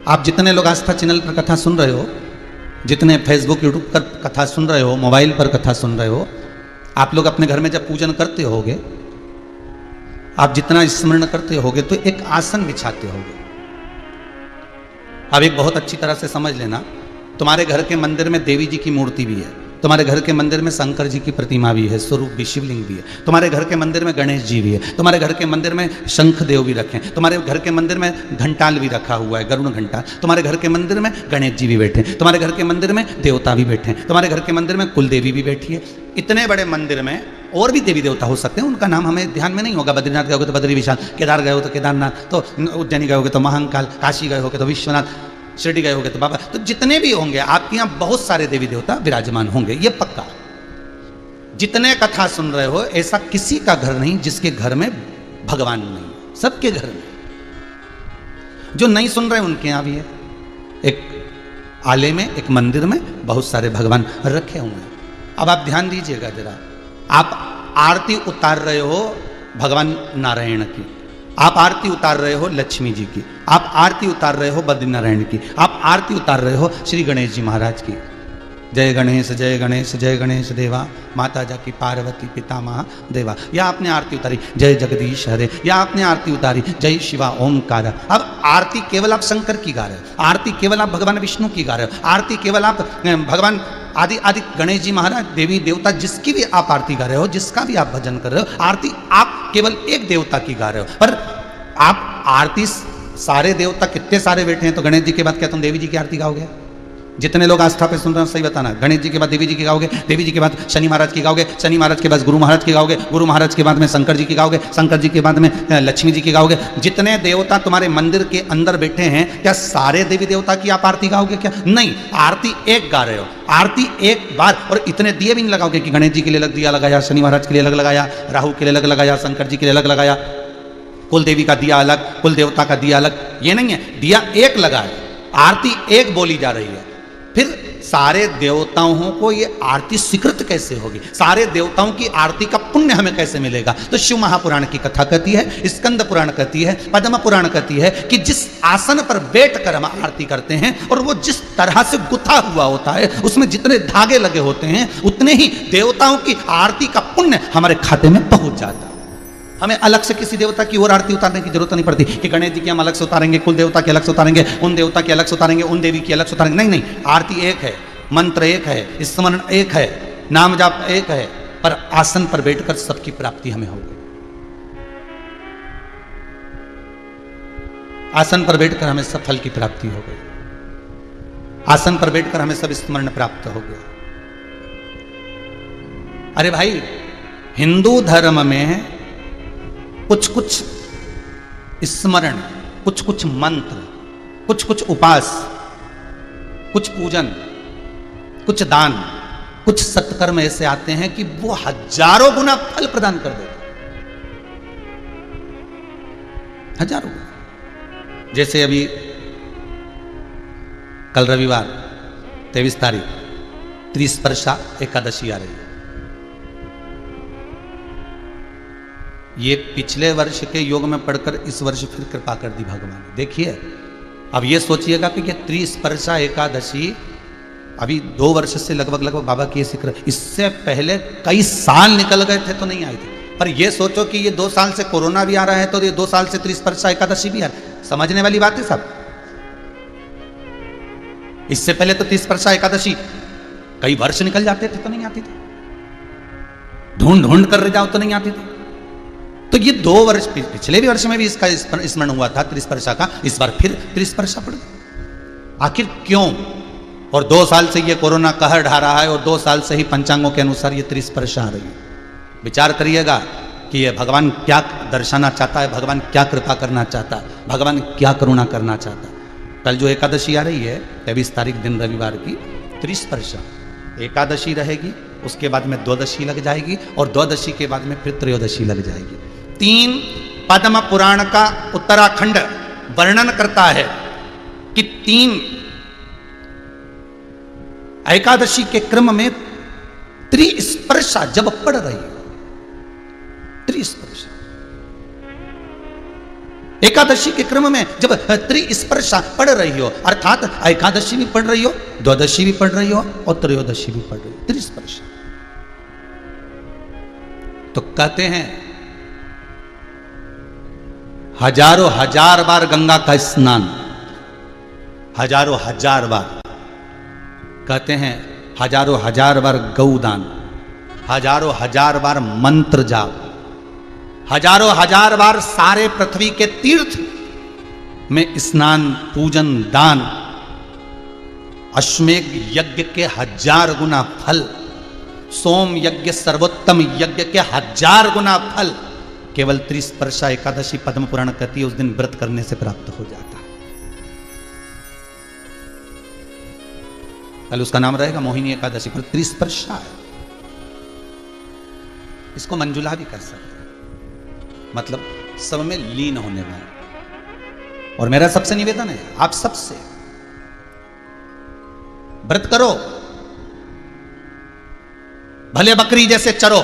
आप जितने लोग आस्था चैनल पर कथा सुन रहे हो, जितने फेसबुक यूट्यूब पर कथा सुन रहे हो, मोबाइल पर कथा सुन रहे हो, आप लोग अपने घर में जब पूजन करते होगे, आप जितना स्मरण करते होगे तो एक आसन बिछाते होगे। अब एक बहुत अच्छी तरह से समझ लेना, तुम्हारे घर के मंदिर में देवी जी की मूर्ति भी है, तुम्हारे घर के मंदिर में शंकर जी की प्रतिमा भी है, स्वरूप भी, शिवलिंग भी है, तुम्हारे घर के मंदिर में गणेश जी भी है, तुम्हारे घर के मंदिर में शंख देव भी रखे हैं, तुम्हारे घर के मंदिर में घंटाल भी रखा हुआ है, गरुड़ घंटा, तुम्हारे घर के मंदिर में गणेश जी भी बैठे हैं, तुम्हारे घर के मंदिर में देवता भी बैठे हैं, तुम्हारे घर के मंदिर में कुल देवी भी बैठी है। इतने बड़े मंदिर में और भी देवी देवता हो सकते हैं, उनका नाम हमें ध्यान में नहीं होगा। बद्रीनाथ गए हो तो बद्री विशाल, केदार गए हो तो केदारनाथ, तो उज्जैनी गए होगे तो महाकाल, काशी गए होगे तो विश्वनाथ, शिरडी गए होगे तो बाबा, तो जितने भी होंगे आपके यहाँ बहुत सारे देवी देवता विराजमान होंगे, ये पक्का। जितने कथा सुन रहे हो ऐसा किसी का घर नहीं जिसके घर में भगवान नहीं, सबके घर में। जो नहीं सुन रहे उनके यहाँ भी है, एक आले में, एक मंदिर में बहुत सारे भगवान रखे हुए हैं। अब आप ध्यान दीजिएगा जरा, आप आरती उतार रहे हो भगवान नारायण की, आप आरती उतार रहे हो लक्ष्मी जी की, आप आरती उतार रहे हो बद्रीनारायण की, आप आरती उतार रहे हो श्री गणेश जी महाराज की। जय गणेश जय गणेश जय गणेश देवा, माता जाकी पार्वती पिता महादेवा। या आपने आरती उतारी जय जगदीश हरे, या आपने आरती उतारी जय शिवा ओमकार। अब आरती केवल आप शंकर की गा रहे हो, आरती केवल आप भगवान विष्णु की गा रहे हो, आरती केवल आप भगवान आदि आदि गणेश जी महाराज, देवी देवता जिसकी भी आप आरती गा रहे हो, जिसका भी आप भजन कर रहे हो, आरती आप केवल एक देवता की गा रहे हो। पर आप आरती सारे देवता कितने सारे बैठे हैं, तो गणेश जी के बाद क्या तुम देवी जी की आरती गाओगे? जितने लोग आस्था पे सुन रहे हैं सही बताना, गणेश जी के बाद देवी जी की गाओगे, देवी जी के बाद शनि महाराज की गाओगे, शनि महाराज के बाद गुरु महाराज की गाओगे, गुरु महाराज के बाद में शंकर जी की गाओगे, शंकर जी के बाद में लक्ष्मी जी की गाओगे। जितने देवता तुम्हारे मंदिर के अंदर बैठे हैं, क्या सारे देवी देवता की आप आरती गाओगे? क्या नहीं, आरती एक गा रहे हो, आरती एक बार। और इतने दिए भी नहीं लगाओगे कि गणेश जी के लिए अलग दिया लगाया, शनि महाराज के लिए अलग लगाया, राहु के लिए अलग लगाया, शंकर जी के लिए अलग लगाया, कुल देवी का दिया अलग, कुल देवता का दिया अलग, ये नहीं है। दिया एक लगा है, आरती एक बोली जा रही है। फिर सारे देवताओं को ये आरती स्वीकृत कैसे होगी? सारे देवताओं की आरती का पुण्य हमें कैसे मिलेगा? तो शिव महापुराण की कथा कहती है, स्कंद पुराण कहती है, पद्म पुराण कहती है कि जिस आसन पर बैठकर हम आरती करते हैं और वो जिस तरह से गुथा हुआ होता है, उसमें जितने धागे लगे होते हैं, उतने ही देवताओं की आरती का पुण्य हमारे खाते में पहुंच जाता है। हमें अलग से किसी देवता की और आरती उतारने की जरूरत नहीं पड़ती कि गणेश जी की हम अलग से उतारेंगे, कुल देवता की अलग से उतारेंगे, उन देवता की अलग से उतारेंगे, उन देवी की अलग से उतारेंगे। नहीं नहीं, आरती एक है, मंत्र एक है, स्मरण एक है, नाम जाप एक है, पर आसन पर बैठकर सबकी प्राप्ति हमें होगी। आसन पर बैठकर हमें सब फल की प्राप्ति हो गई, आसन पर बैठकर हमें सब स्मरण प्राप्त हो गया। अरे भाई, हिंदू धर्म में कुछ कुछ स्मरण, कुछ कुछ मंत्र, कुछ कुछ उपास, कुछ पूजन, कुछ दान, कुछ सत्कर्म ऐसे आते हैं कि वो हजारों गुना फल प्रदान कर देते, हजारों गुना। जैसे अभी कल रविवार 23 तारीख त्रिस्पर्शा एकादशी आ रही है। ये पिछले वर्ष के योग में पढ़कर इस वर्ष फिर कृपा कर दी भगवान ने। देखिए, अब ये सोचिएगा कि ये त्रिस्पर्शा एकादशी अभी 2 वर्ष से लगभग बाबा की शिखर, इससे पहले कई साल निकल गए थे तो नहीं आई थी। पर ये सोचो कि ये 2 साल से कोरोना भी आ रहा है, तो ये 2 साल से त्रिस्पर्शा एकादशी भी आ रहा है। समझने वाली बात है सब। इससे पहले तो त्रिस्पर्शा एकादशी कई वर्ष निकल जाते थे तो नहीं आती थी, ढूंढ ढूंढ कर जाओ तो नहीं आती थी। तो ये 2 वर्ष, पिछले भी वर्ष में भी इसका स्मरण हुआ था त्रिस्पर्शा का, इस बार फिर त्रिस्पर्शा पड़ गई। आखिर क्यों? और 2 साल से ये कोरोना कहर ढा रहा है और 2 साल से ही पंचांगों के अनुसार ये त्रिस्पर्शा आ रही है। विचार करिएगा कि ये भगवान क्या दर्शाना चाहता है, भगवान क्या कृपा करना चाहता है, भगवान क्या करुणा करना चाहता है। कल जो एकादशी आ रही है 23 तारीख दिन रविवार की, त्रिस्पर्शा एकादशी रहेगी, उसके बाद में द्वादशी लग जाएगी, और द्वादशी के बाद में फिर त्रयोदशी लग जाएगी। 3 पद्म पुराण का उत्तराखंड वर्णन करता है कि 3 एकादशी के क्रम में त्रिस्पर्शा जब पड़ रही है, त्रिस्पर्शा एकादशी के क्रम में जब त्रिस्पर्शा पढ़ रही हो, अर्थात एकादशी भी पढ़ रही हो, द्वादशी भी पढ़ रही हो और त्रयोदशी भी पढ़ रही हो, त्रिस्पर्शा, तो कहते हैं हजारों हजार बार गंगा का स्नान, हजारों हजार बार, कहते हैं हजारों हजार बार गौदान, हजारों हजार बार मंत्र जाप, हजारों हजार बार सारे पृथ्वी के तीर्थ में स्नान, पूजन, दान, अश्वमेघ यज्ञ के 1000 गुना फल, सोम यज्ञ सर्वोत्तम यज्ञ के 1000 गुना फल केवल त्रिस्पर्शा एकादशी पद्म पुराण कहती है उस दिन व्रत करने से प्राप्त हो जाता है। कल उसका नाम रहेगा मोहिनी एकादशी, पर त्रिस्पर्शा है। इसको मंजुला भी कर सकते हैं, मतलब सब में लीन होने वाला। और मेरा सबसे निवेदन है आप सबसे, व्रत करो, भले बकरी जैसे चरो,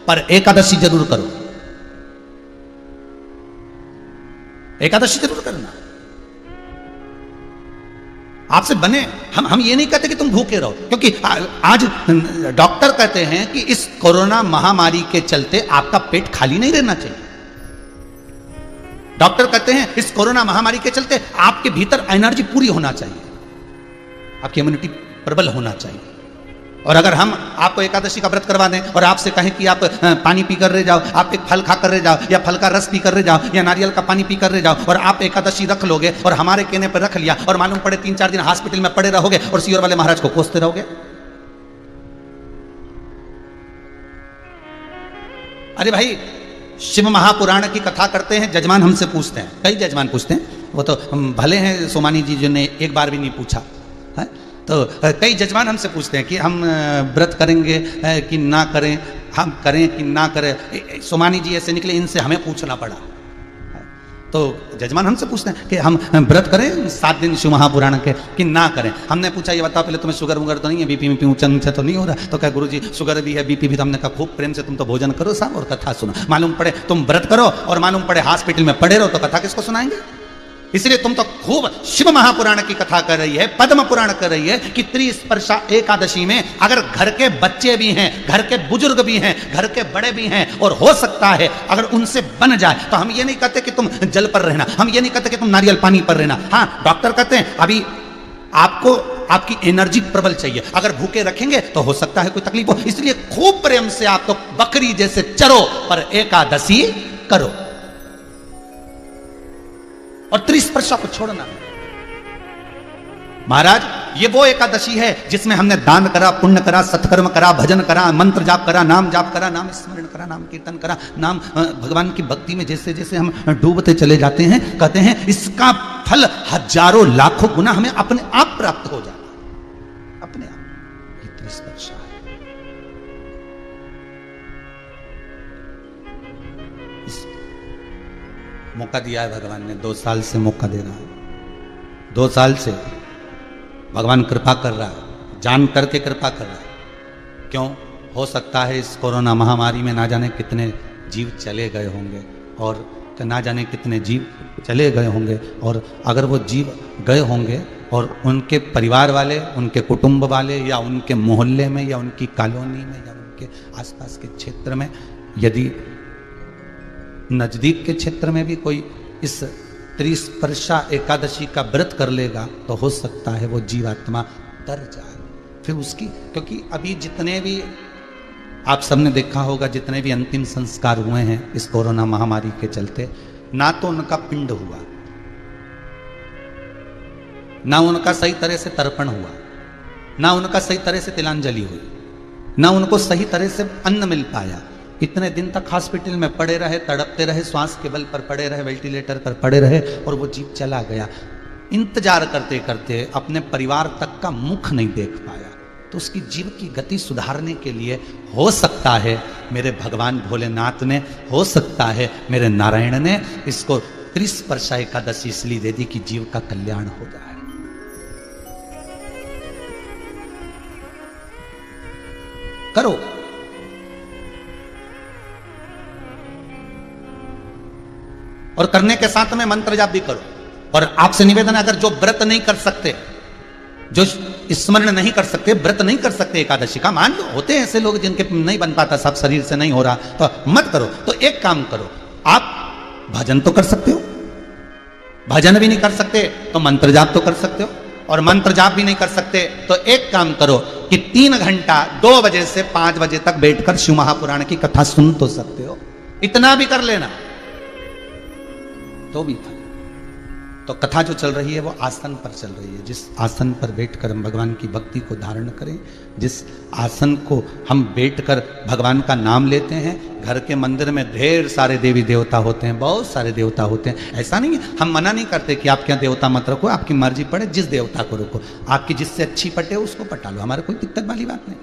पर एकादशी जरूर करो, एकादशी जरूर करना। आपसे बने, हम ये नहीं कहते कि तुम भूखे रहो, क्योंकि आज डॉक्टर कहते हैं कि इस कोरोना महामारी के चलते आपका पेट खाली नहीं रहना चाहिए। डॉक्टर कहते हैं इस कोरोना महामारी के चलते आपके भीतर एनर्जी पूरी होना चाहिए, आपकी इम्यूनिटी प्रबल होना चाहिए। और अगर हम आपको एकादशी का व्रत करवा दें और आपसे कहें कि आप पानी पीकर रह जाओ, आप एक फल खाकर रह जाओ, या फल का रस पीकर रह जाओ, या नारियल का पानी पीकर रह जाओ, और आप एकादशी रख लोगे और हमारे कहने पर रख लिया, और मालूम पड़े 3-4 दिन हॉस्पिटल में पड़े रहोगे और सियोर वाले महाराज को कोसते रहोगे। अरे भाई, शिव महापुराण की कथा करते हैं, जजमान हमसे पूछते हैं, कई जजमान पूछते हैं, वो तो भले हैं सोमानी जी जिन्होंने एक बार भी नहीं पूछा है, तो कई जजमान हमसे पूछते हैं कि हम व्रत करेंगे कि ना करें, हम करें कि ना करें। सोमानी जी ऐसे निकले, इनसे हमें पूछना पड़ा। तो जजमान हमसे पूछते हैं कि हम व्रत करें 7 दिन शिव महापुराण के कि ना करें। हमने पूछा ये बताओ पहले तुम्हें शुगर वुगर तो नहीं है, बीपी में ऊंचा नीचा तो नहीं हो रहा? तो क्या गुरुजी शुगर भी है, बीपी भी। तो हमने कहा खूब प्रेम से तुम तो भोजन करो साहब और कथा सुनो। मालूम पड़े तुम व्रत करो और मालूम पड़े हॉस्पिटल में पड़े रहो तो कथा किसको सुनाएंगे? इसलिए तुम तो खूब शिव महापुराण की कथा कर रही है, पद्म पुराण कर रही है कि त्रिस्पर्शा एकादशी में अगर घर के बच्चे भी हैं, घर के बुजुर्ग भी हैं, घर के बड़े भी हैं, और हो सकता है अगर उनसे बन जाए, तो हम ये नहीं कहते कि तुम जल पर रहना, हम ये नहीं कहते कि तुम नारियल पानी पर रहना। हाँ, डॉक्टर कहते हैं अभी आपको आपकी एनर्जी प्रबल चाहिए, अगर भूखे रखेंगे तो हो सकता है कोई तकलीफ हो। इसलिए खूब प्रेम से आप तो बकरी जैसे चरो, पर एकादशी करो और त्रिस्पर्शा को छोड़ना। महाराज, ये वो एकादशी है जिसमें हमने दान करा, पुण्य करा, सत्कर्म करा, भजन करा, मंत्र जाप करा, नाम जाप करा, नाम स्मरण करा, नाम कीर्तन करा, नाम भगवान की भक्ति में जैसे जैसे हम डूबते चले जाते हैं, कहते हैं इसका फल हजारों लाखों गुना हमें अपने आप प्राप्त हो जाता है, अपने आप। ये त्रिस्पर्शा है। मौका दिया है भगवान ने, 2 साल से मौका दे रहा है, 2 साल से भगवान कृपा कर रहा है, जान करके कृपा कर रहा है। क्यों? हो सकता है इस कोरोना महामारी में ना जाने कितने जीव चले गए होंगे, और ना जाने कितने जीव चले गए होंगे, और अगर वो जीव गए होंगे और उनके परिवार वाले, उनके कुटुंब वाले, या उनके मोहल्ले में, या उनकी कॉलोनी में, या उनके आसपास के क्षेत्र में, यदि नजदीक के क्षेत्र में भी कोई इस त्रिस्पर्शा एकादशी का व्रत कर लेगा, तो हो सकता है वो जीवात्मा तर जाए। फिर उसकी, क्योंकि अभी जितने भी आप सबने देखा होगा, जितने भी अंतिम संस्कार हुए हैं इस कोरोना महामारी के चलते, ना तो उनका पिंड हुआ, ना उनका सही तरह से तर्पण हुआ, ना उनका सही तरह से तिलांजलि हुई, ना उनको सही तरह से अन्न मिल पाया। इतने दिन तक हॉस्पिटल में पड़े रहे, तड़पते रहे, श्वास के बल पर पड़े रहे, वेंटिलेटर पर पड़े रहे, और वो जीव चला गया। इंतजार करते करते अपने परिवार तक का मुख नहीं देख पाया। तो उसकी जीव की गति सुधारने के लिए हो सकता है मेरे भगवान भोलेनाथ ने, हो सकता है मेरे नारायण ने इसको त्रिस्पर्शा एकादशी इसलिए दे दी कि जीव का कल्याण हो जाए। करो। और करने के साथ में मंत्र जाप भी करो। और आपसे निवेदन है, अगर जो व्रत नहीं कर सकते, जो स्मरण नहीं कर सकते, व्रत नहीं कर सकते एकादशी का, मान लो होते हैं ऐसे लोग जिनके नहीं बन पाता, सब शरीर से नहीं हो रहा, तो मत करो। तो एक काम करो, आप भजन तो कर सकते हो, भजन भी नहीं कर सकते तो मंत्र जाप तो कर सकते हो, और मंत्र जाप भी नहीं कर सकते तो एक काम करो कि 3 घंटा 2 बजे से 5 बजे तक बैठकर शिव महापुराण की कथा सुन तो सकते हो, इतना भी कर लेना तो भी। तो कथा जो चल रही है वो आसन पर चल रही है। जिस आसन पर बैठकर हम भगवान की भक्ति को धारण करें, जिस आसन को हम बैठकर भगवान का नाम लेते हैं, घर के मंदिर में ढेर सारे देवी देवता होते हैं, बहुत सारे देवता होते हैं। ऐसा नहीं है, हम मना नहीं करते कि आप क्या देवता मत रखो, आपकी मर्जी पड़े जिस देवता को रखो, आपकी जिससे अच्छी पटे उसको पटा लो, हमारे कोई दिक्कत वाली बात नहीं।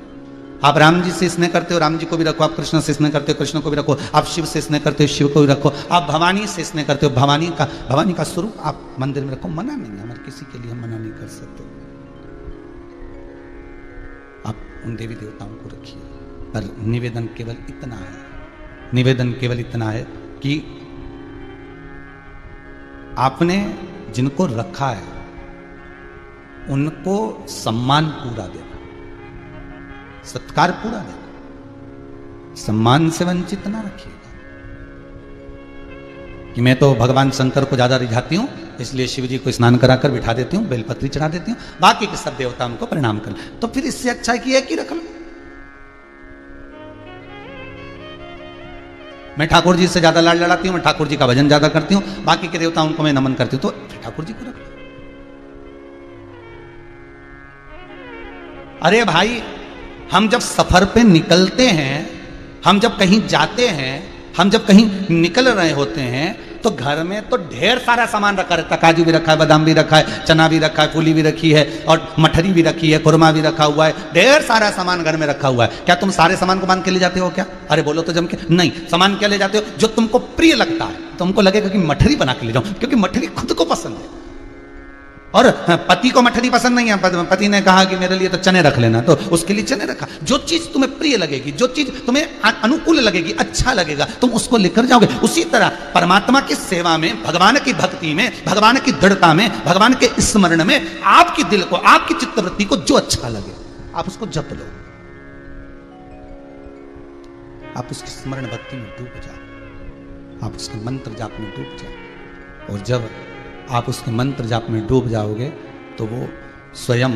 आप राम जी से स्नेह करते हो, राम जी को भी रखो, आप कृष्ण से स्नेह करते हो, कृष्ण को भी रखो, आप शिव से स्नेह करते हो, शिव को भी रखो, आप भवानी से स्नेह करते हो, भवानी का स्वरूप आप मंदिर में रखो, मना नहीं है, हमारे किसी के लिए हम मना नहीं कर सकते। आप उन देवी देवताओं को रखिए, पर निवेदन केवल इतना है, निवेदन केवल इतना है कि आपने जिनको रखा है उनको सम्मान पूरा देना, सत्कार पूरा देना, सम्मान से वंचित ना रखिएगा कि मैं तो भगवान शंकर को ज्यादा रिझाती हूं इसलिए शिव जी को स्नान कराकर बिठा देती हूं, बेलपत्री चढ़ा देती हूं, बाकी के सब देवताओं को प्रणाम कर, तो फिर इससे अच्छा है कि एक ही रख लो। मैं ठाकुर जी से ज्यादा लाड लड़ाती हूं, मैं ठाकुर जी का भजन ज्यादा करती हूं, बाकी के देवताओं को मैं नमन करती हूं, तो ठाकुर जी को रख लो। अरे भाई, हम जब सफर पे निकलते हैं, हम जब कहीं जाते हैं, हम जब कहीं निकल रहे होते हैं, तो घर में तो ढेर सारा सामान रखा रहता है, काजू भी रखा है, बादाम भी रखा है, चना भी रखा है, फूली भी रखी है, और मठरी भी रखी है, खुरमा भी रखा हुआ है, ढेर सारा सामान घर में रखा हुआ है। क्या तुम सारे सामान को बांध के ले जाते हो क्या? अरे बोलो तो जम के, नहीं। सामान क्या ले जाते हो? जो तुमको प्रिय लगता है, तुमको लगेगा कि मठरी बना के ले जाओ, क्योंकि मठरी खुद को पसंद है, और पति को मठरी पसंद नहीं है, पति ने कहा कि मेरे लिए तो चने रख लेना, तो उसके लिए चने रखा। जो चीज तुम्हें प्रिय लगेगी, जो चीज तुम्हें अनुकूल लगेगी, अच्छा लगेगा, तुम उसको लेकर जाओगे। उसी तरह परमात्मा की सेवा में, भगवान की भक्ति में, भगवान की दृढ़ता में, भगवान के स्मरण में, आपकी दिल को, आपकी चित्तवृत्ति को जो अच्छा लगे आप उसको जप लो, आप उसकी स्मरण भक्ति में डूब जाओ, आप उसके मंत्र जाप में डूब जाओ। और जब आप उसके मंत्र जाप में डूब जाओगे तो वो स्वयं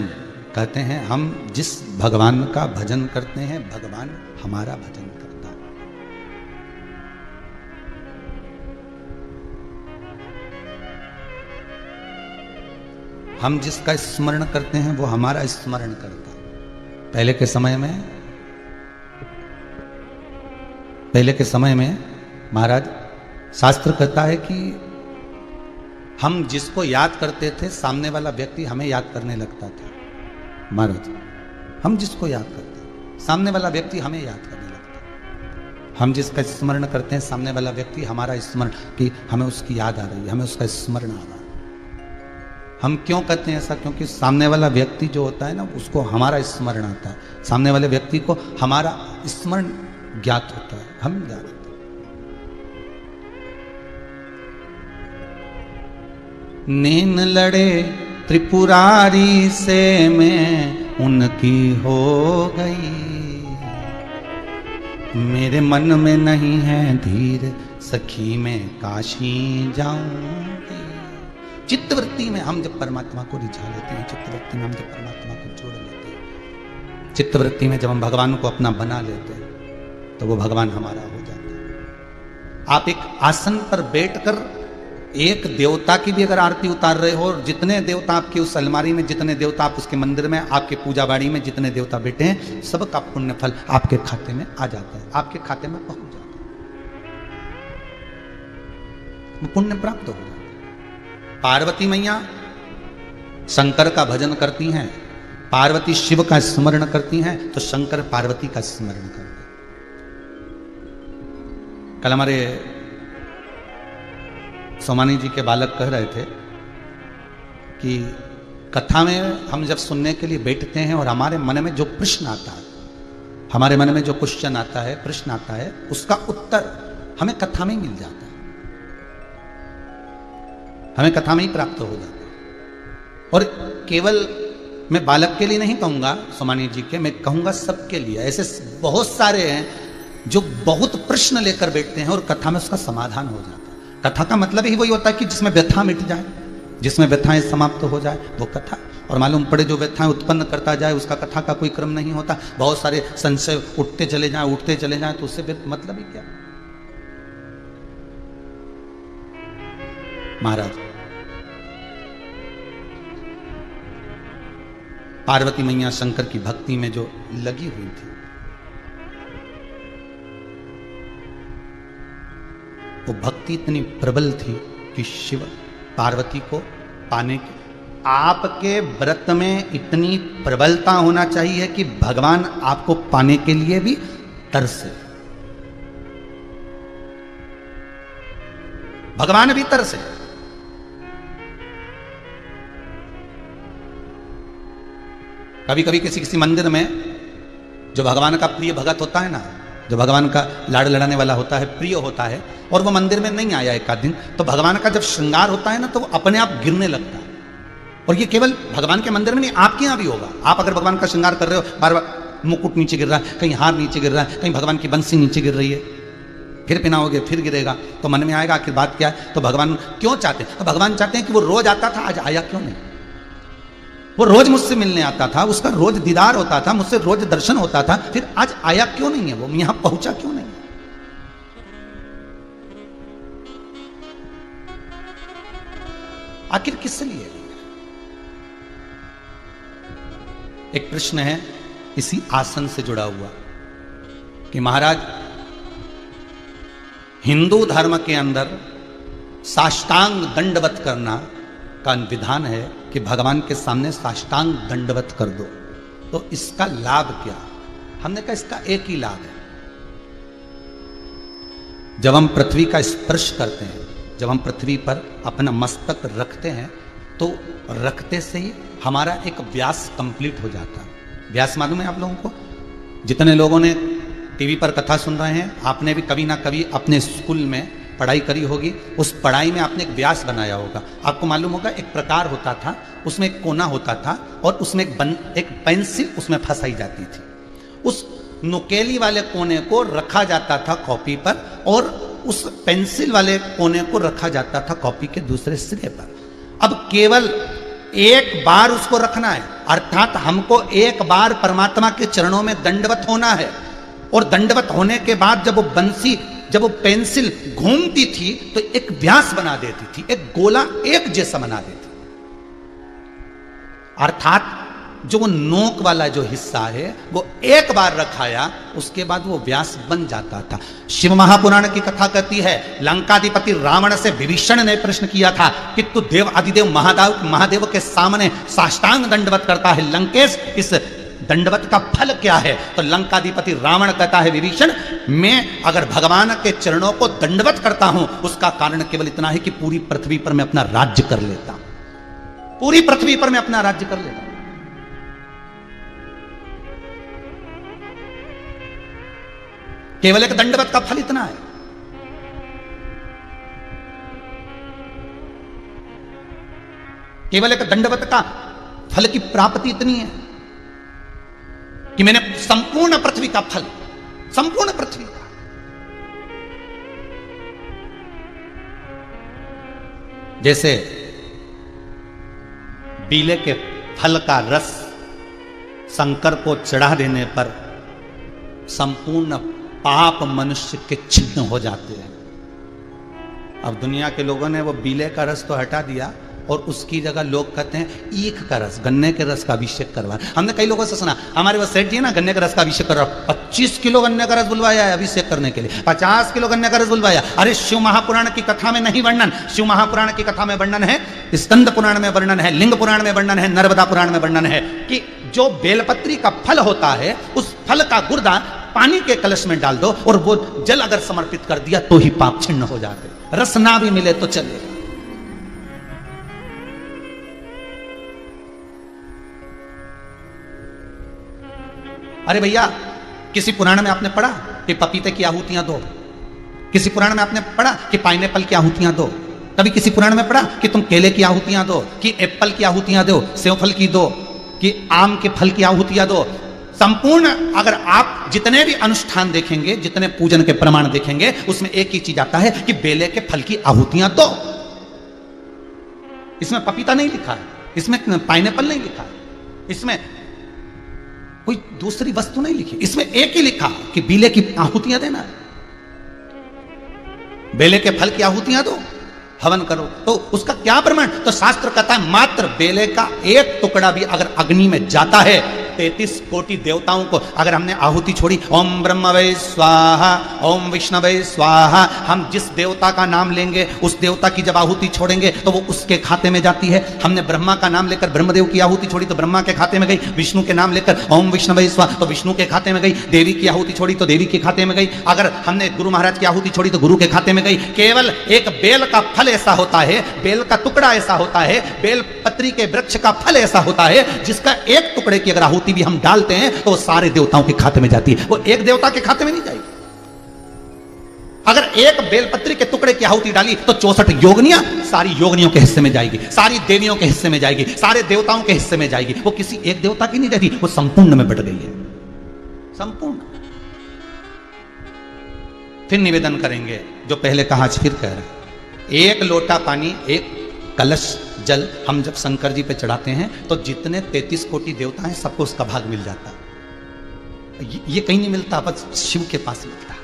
कहते हैं, हम जिस भगवान का भजन करते हैं भगवान हमारा भजन करता है। हम जिसका स्मरण करते हैं वो हमारा स्मरण करता है। पहले के समय में महाराज शास्त्र कहता है कि हम जिसको याद करते थे सामने वाला व्यक्ति हमें याद करने लगता था। महाराज, हम जिसको याद करते हैं सामने वाला व्यक्ति हमें याद करने लगता है। हम जिसका स्मरण करते हैं सामने वाला व्यक्ति हमारा स्मरण, कि हमें उसकी याद आ रही है, हमें उसका स्मरण आ रहा है। हम क्यों कहते हैं ऐसा? क्योंकि सामने वाला व्यक्ति जो होता है ना, उसको हमारा स्मरण आता है, सामने वाले व्यक्ति को हमारा स्मरण ज्ञात होता है, हम ज्ञात होते हैं। नैन लड़े त्रिपुरारी से मैं उनकी हो गई, मेरे मन में नहीं है धीर, सखी में काशी जाऊंगी। चित्तवृत्ति में हम जब परमात्मा को रिझा लेते हैं, चित्तवृत्ति में हम जब परमात्मा को जोड़ लेते हैं, चित्तवृत्ति में जब हम भगवान को अपना बना लेते हैं, तो वो भगवान हमारा हो जाता है। आप एक आसन पर बैठकर एक देवता की भी अगर आरती उतार रहे हो, और जितने देवता आपकी उस अलमारी में, जितने देवता आप उसके मंदिर में, आपके पूजा बाड़ी में जितने देवता बैठे हैं, सबका पुण्य फल आपके खाते में आ जाता है, आपके खाते में पहुंच जाता है, पुण्य प्राप्त हो जाता है। पार्वती मैया शंकर का भजन करती हैं, पार्वती शिव का स्मरण करती हैं, तो शंकर पार्वती का स्मरण करते हैं। कल हमारे सोमानी जी के बालक कह रहे थे कि कथा में हम जब सुनने के लिए बैठते हैं और हमारे मन में जो प्रश्न आता है, हमारे मन में जो क्वेश्चन आता है, प्रश्न आता है, उसका उत्तर हमें कथा में मिल जाता है। हमें कथा में ही प्राप्त हो जाता है। और केवल मैं बालक के लिए नहीं कहूंगा सोमानी जी के, मैं कहूंगा सबके लिए। ऐसे बहुत सारे हैं जो बहुत प्रश्न लेकर बैठते हैं और कथा में उसका समाधान हो जाता है। कथा का मतलब ही वही होता है कि जिसमें व्यथा मिट जाए, जिसमें व्यथाएं समाप्त हो जाए, वो कथा। और मालूम पड़े जो व्यथाएं उत्पन्न करता जाए उसका कथा का कोई क्रम नहीं होता। बहुत सारे संशय उठते चले जाएं तो उससे मतलब ही क्या। महाराज पार्वती मैया शंकर की भक्ति में जो लगी हुई थी, वो भक्ति इतनी प्रबल थी कि शिव पार्वती को पाने की, आपके व्रत में इतनी प्रबलता होना चाहिए कि भगवान आपको पाने के लिए भी तरसे। भगवान भी तरसे। कभी कभी किसी मंदिर में जो भगवान का प्रिय भगत होता है ना, जो भगवान का लाड़ लड़ाने वाला होता है, प्रिय होता है, और वो मंदिर में नहीं आया एक आध दिन, तो भगवान का जब श्रृंगार होता है ना तो वो अपने आप गिरने लगता है। और ये केवल भगवान के मंदिर में नहीं, आपके यहाँ भी होगा। आप अगर भगवान का श्रृंगार कर रहे हो, बार बार मुकुट नीचे गिर रहा है, कहीं हार नीचे गिर रहा है, कहीं भगवान की बंसी नीचे गिर रही है, फिर पहनाओगे फिर गिरेगा, तो मन में आएगा आखिर बात क्या है। तो भगवान क्यों चाहते हैं? तो भगवान चाहते हैं कि वो रोज आता था, आज आया क्यों नहीं। वो रोज मुझसे मिलने आता था, उसका रोज दीदार होता था, मुझसे रोज दर्शन होता था, फिर आज आया क्यों नहीं है, वो यहां पहुंचा क्यों नहीं। आखिर किस लिए? एक प्रश्न है इसी आसन से जुड़ा हुआ कि महाराज हिंदू धर्म के अंदर साष्टांग दंडवत करना का विधान है कि भगवान के सामने साष्टांग दंडवत कर दो। तो इसका लाभ क्या? हमने कहा इसका एक ही लाभ है। जब हम पृथ्वी का स्पर्श करते हैं, जब हम पृथ्वी पर अपना मस्तक रखते हैं, तो रखते से ही हमारा एक व्यास कंप्लीट हो जाता है। व्यास मालूम है आप लोगों को? जितने लोगों ने टीवी पर कथा सुन रहे हैं, आपने भी कभी ना कभी अपने स्कूल में पढ़ाई करी होगी, उस पढ़ाई में आपने एक व्यास बनाया होगा। आपको मालूम होगा एक प्रकार होता था, उसमें एक कोना होता था और उसमें एक पेंसिल उसमें फंसाई जाती थी। उस नुकेली वाले कोने को रखा जाता था कॉपी पर और उस पेंसिल वाले कोने को रखा जाता था कॉपी के दूसरे सिरे पर। अब केवल एक बार उसको रखना है, अर्थात हमको एक बार परमात्मा के चरणों में दंडवत होना है। और दंडवत होने के बाद जब वो बंसी, जब वो पेंसिल घूमती थी तो एक व्यास बना देती थी, एक गोला एक जैसा बना देती। अर्थात जो वो नोक वाला जो हिस्सा है वो एक बार रखाया, उसके बाद वो व्यास बन जाता था। शिव महापुराण की कथा कहती है, लंकाधिपति रावण से विभीषण ने प्रश्न किया था कि तू देव आदिदेव महादेव के सामने साष्टांग दंडवत करता है, लंकेश इस दंडवत का फल क्या है? तो लंकाधिपति रावण कहता है, विभीषण मैं अगर भगवान के चरणों को दंडवत करता हूं, उसका कारण केवल इतना है कि पूरी पृथ्वी पर मैं अपना राज्य कर लेता हूं, पूरी पृथ्वी पर मैं अपना राज्य कर लेता हूं। केवल एक दंडवत का फल इतना है। केवल एक दंडवत का फल की प्राप्ति इतनी है कि मैंने संपूर्ण पृथ्वी का फल, संपूर्ण पृथ्वी का, जैसे बीले के फल का रस शंकर को चढ़ा देने पर संपूर्ण पाप मनुष्य के छिन्न हो जाते हैं। अब दुनिया के लोगों ने वो बीले का रस तो हटा दिया और उसकी जगह लोग कहते हैं ईख का रस, गन्ने के रस का अभिषेक करवा। हमने कई लोगों से सुना, हमारे वो सेठ जी ना गन्ने के रस का अभिषेक कर रहा, 25 किलो गन्ने का रस बुलवाया है अभिषेक करने के लिए, 50 किलो गन्ने का रस बुलवाया। अरे शिव महापुराण की कथा में नहीं वर्णन, शिव महापुराण की कथा में वर्णन है, स्कंद पुराण में वर्णन है, लिंग पुराण में वर्णन है, नर्मदा पुराण में वर्णन है कि जो बेलपत्री का फल होता है, उस फल का गुर्दा पानी के कलश में डाल दो और वो जल अगर समर्पित कर दिया तो ही पाप छिन्न हो जाते, रस ना भी मिले तो चलेगा। अरे भैया, किसी पुराण में आपने पढ़ा कि पपीते की आहुतियां दो? किसी पुराण में आपने पढ़ा कि पाइनएप्पल की आहुतियां दो? कभी किसी पुराण में पढ़ा कि तुम केले की आहुतियां दो, कि एप्पल की आहुतियां दो, सेव फल की दो, कि आम के फल की आहुतियां दो? संपूर्ण अगर आप जितने भी अनुष्ठान देखेंगे, जितने पूजन के प्रमाण देखेंगे, उसमें एक ही चीज आता है कि बेले के फल की आहुतियां दो। इसमें पपीता नहीं लिखा है, इसमें पाइनएप्पल नहीं लिखा है, इसमें कोई दूसरी वस्तु नहीं लिखी, इसमें एक ही लिखा कि बेले की आहुतियां देना है, बेले के फल की आहुतियां दो, हवन करो। तो उसका क्या प्रमाण? तो शास्त्र कहता है मात्र बेले का एक टुकड़ा भी अगर अग्नि में जाता है, 33 कोटि देवताओं को अगर हमने आहुति छोड़ी, ओम ब्रह्मवे स्वाहा, ओम विष्णवे स्वाहा, हम जिस देवता का नाम लेंगे उस देवता की जब आहुति छोड़ेंगे तो वो उसके खाते में जाती है। हमने ब्रह्मा का नाम लेकर ब्रह्मदेव की आहुति छोड़ी तो ब्रह्मा के खाते में गई, विष्णु के नाम लेकर ओम विष्णवे स्वाहा तो विष्णु के खाते में गई, देवी की आहुति छोड़ी तो देवी के खाते में गई, अगर हमने गुरु महाराज की आहुति छोड़ी तो गुरु के खाते में गई। केवल एक बेल का फल ऐसा होता है, बेल का टुकड़ा ऐसा होता है, बेल पत्री के वृक्ष का फल ऐसा होता है जिसका एक टुकड़े की अगर आहुति भी हम डालते हैं तो वो सारे देवताओं के खाते में जाती है, वो एक देवता के खाते में नहीं जाएगी। अगर एक बेलपत्री के टुकड़े की आहुति डाली तो 64 योगनियां सारी योगनियों के हिस्से में जाएगी, सारी देवियों के हिस्से में जाएगी, सारे देवताओं के हिस्से में जाएगी, वो किसी एक देवता की नहीं जाती, वो संपूर्ण में बट गई है, संपूर्ण। फिर निवेदन करेंगे जो पहले कहा, आज फिर कह रहे, एक लोटा पानी, एक कलश जल हम जब शंकर जी पे चढ़ाते हैं तो जितने 33 कोटि देवता हैं सबको उसका भाग मिल जाता है। ये कहीं नहीं मिलता, बस शिव के पास मिलता है,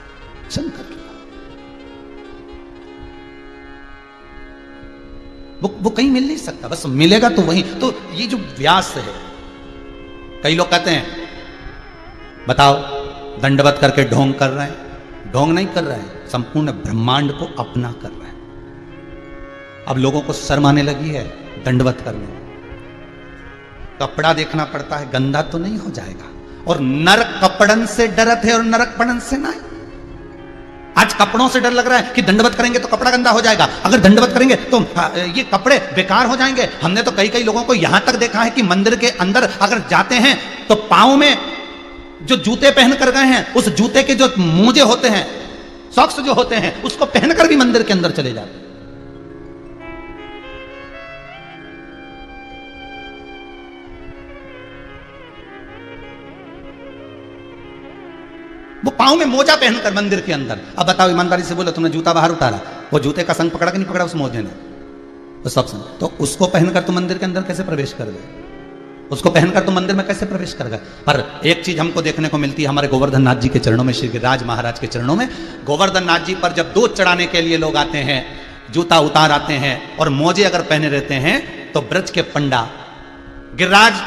शंकर के पास। वो कहीं मिल नहीं सकता, बस मिलेगा तो वहीं। तो ये जो व्यास है, कई लोग कहते हैं बताओ दंडवत करके ढोंग कर रहे हैं, ढोंग नहीं कर रहे हैं, संपूर्ण ब्रह्मांड को अपना कर रहे हैं। अब लोगों को शर्म आने लगी है दंडवत करने में, कपड़ा देखना पड़ता है, गंदा तो नहीं हो जाएगा, और नरक कपड़न से डरत है और नरक पड़न से नहीं। आज कपड़ों से डर लग रहा है कि दंडवत करेंगे तो कपड़ा गंदा हो जाएगा, अगर दंडवत करेंगे तो ये कपड़े बेकार हो जाएंगे। हमने तो कई लोगों को यहां तक देखा है कि मंदिर के अंदर अगर जाते हैं तो पांव में जो जूते पहन कर गए हैं, उस जूते के जो मोजे होते हैं, सॉक्स जो होते हैं, उसको पहनकर भी मंदिर के अंदर चले जाते हैं। वो पांव में मोजा पहनकर मंदिर के अंदर। अब बताओ ईमानदारी से बोलो, तुमने जूता बाहर उतारा, वो जूते का संग पकड़ा कि नहीं पकड़ा उस मोजे ने? वो सब संग, तो उसको पहनकर तुम मंदिर के अंदर कैसे प्रवेश कर गए? उसको पहनकर तुम मंदिर में कैसे प्रवेश कर गए? पर एक चीज हमको देखने को मिलती है हमारे गोवर्धन नाथ जी के चरणों में, श्री गिरिराज महाराज के चरणों में। गोवर्धन नाथ जी पर जब दूध चढ़ाने के लिए लोग आते हैं, जूता उतार आते हैं और मोजे अगर पहने रहते हैं, तो ब्रज के पंडा, गिरिराज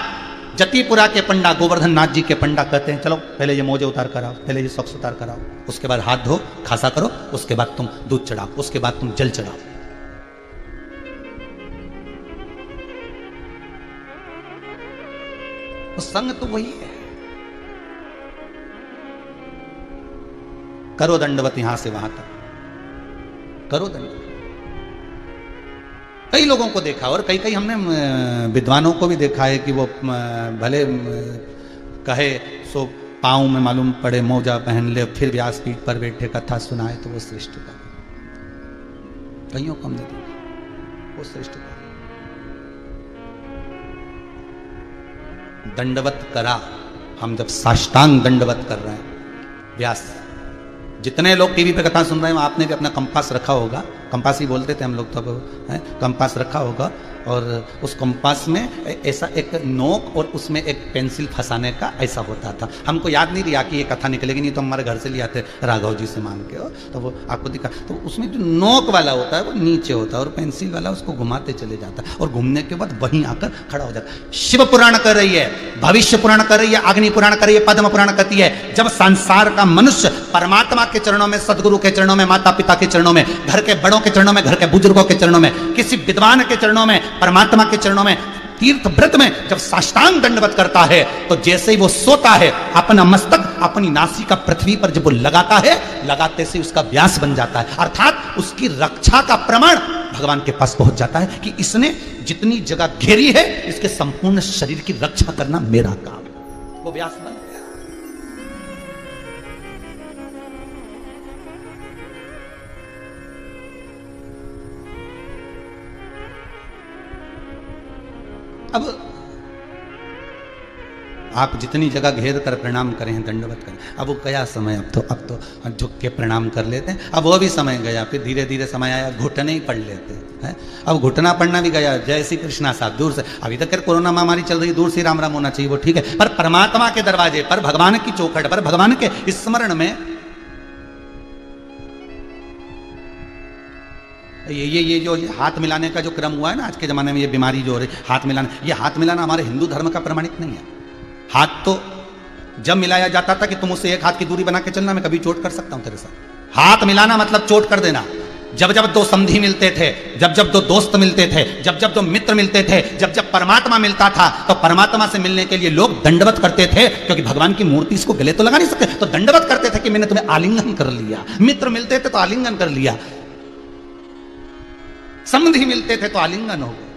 जतीपुरा के पंडा, गोवर्धन नाथ जी के पंडा कहते हैं चलो पहले ये मोजे उतार कर आओ, पहले ये सॉक्स उतार कर आओ, उसके बाद हाथ धो, खासा करो, उसके बाद तुम दूध चढ़ाओ, उसके बाद तुम जल चढ़ाओ। तो संग तो वही है। करो दंडवत यहां से वहां तक, करो दंडवत। कई लोगों को देखा, और कई हमने विद्वानों को भी देखा है कि वो भले कहे सो पाँव में मालूम पड़े मोजा पहन ले, फिर व्यासपीठ पर बैठे कथा सुनाए तो वो श्रेष्ठ का। कईयों को हमने देखा वो श्रेष्ठ का। दंडवत करा, हम जब साष्टांग दंडवत कर रहे हैं, व्यास जितने लोग टीवी पे कथा सुन रहे हैं, आपने भी अपना कंपास रखा होगा, कंपास ही बोलते थे हम लोग, तब कंपास रखा होगा, और उस कंपास में ऐसा एक नोक और उसमें एक पेंसिल फंसाने का ऐसा होता था। हमको याद नहीं रहा कि ये कथा निकलेगी, नहीं तो हमारे घर से ले आते राघव जी से मांग के, हो तो वो आपको दिखा। तो उसमें जो नोक वाला होता है वो नीचे होता है, और पेंसिल वाला उसको घुमाते चले जाता है, और घूमने के बाद वहीं आकर खड़ा हो जाता है। शिव पुराण कर रही है, भविष्य पुराण कर रही है, अग्नि पुराण कर रही है, पद्म पुराण करती है। जब संसार का मनुष्य परमात्मा के चरणों में, सदगुरु के चरणों में, माता पिता के चरणों में, घर के बड़ों के चरणों में, घर के बुजुर्गों के चरणों में, किसी विद्वान के चरणों में, परमात्मा के चरणों में, तीर्थ व्रत में जब साष्टांग दंडवत करता है, तो जैसे ही वो सोता है, अपना मस्तक अपनी नासिका पृथ्वी पर जब वो लगाता है, लगाते से उसका व्यास बन जाता है, अर्थात उसकी रक्षा का प्रमाण भगवान के पास पहुंच जाता है कि इसने जितनी जगह घेरी है, इसके संपूर्ण शरीर की रक्षा करना मेरा काम। वो व्यास बन गया। अब आप जितनी जगह घेर कर प्रणाम करें, दंडवत करें, अब वो गया समय, अब तो झुक के प्रणाम कर लेते हैं। अब वो भी समय गया, फिर धीरे धीरे समय आया घुटने ही पड़ लेते हैं। अब घुटना पड़ना भी गया। जय श्री कृष्णा साहब दूर से, अभी तक कोरोना महामारी चल रही, दूर से राम राम होना चाहिए, वो ठीक है, पर परमात्मा के दरवाजे पर, भगवान की चौखट पर, भगवान के स्मरण में ये जो हाथ मिलाने का जो क्रम हुआ है ना आज के जमाने में, ये बीमारी जो हो रही हाथ मिलाना, ये हाथ मिलाना हमारे हिंदू धर्म का प्रमाणित नहीं है। हाथ तो जब मिलाया जाता था कि तुम उससे एक हाथ की दूरी बना के चलना, मैं कभी चोट कर सकता हूं तेरे साथ। हाथ मिलाना मतलब चोट कर देना। जब जब दो समधी मिलते थे, जब जब दो दोस्त मिलते थे, जब जब दो मित्र मिलते थे, जब जब परमात्मा मिलता था, तो परमात्मा से मिलने के लिए लोग दंडवत करते थे, क्योंकि भगवान की मूर्ति इसको गले तो लगा नहीं सकते, तो दंडवत करते थे कि मैंने तुम्हें आलिंगन कर लिया। मित्र मिलते थे तो आलिंगन कर लिया, समधी मिलते थे तो आलिंगन हो गए।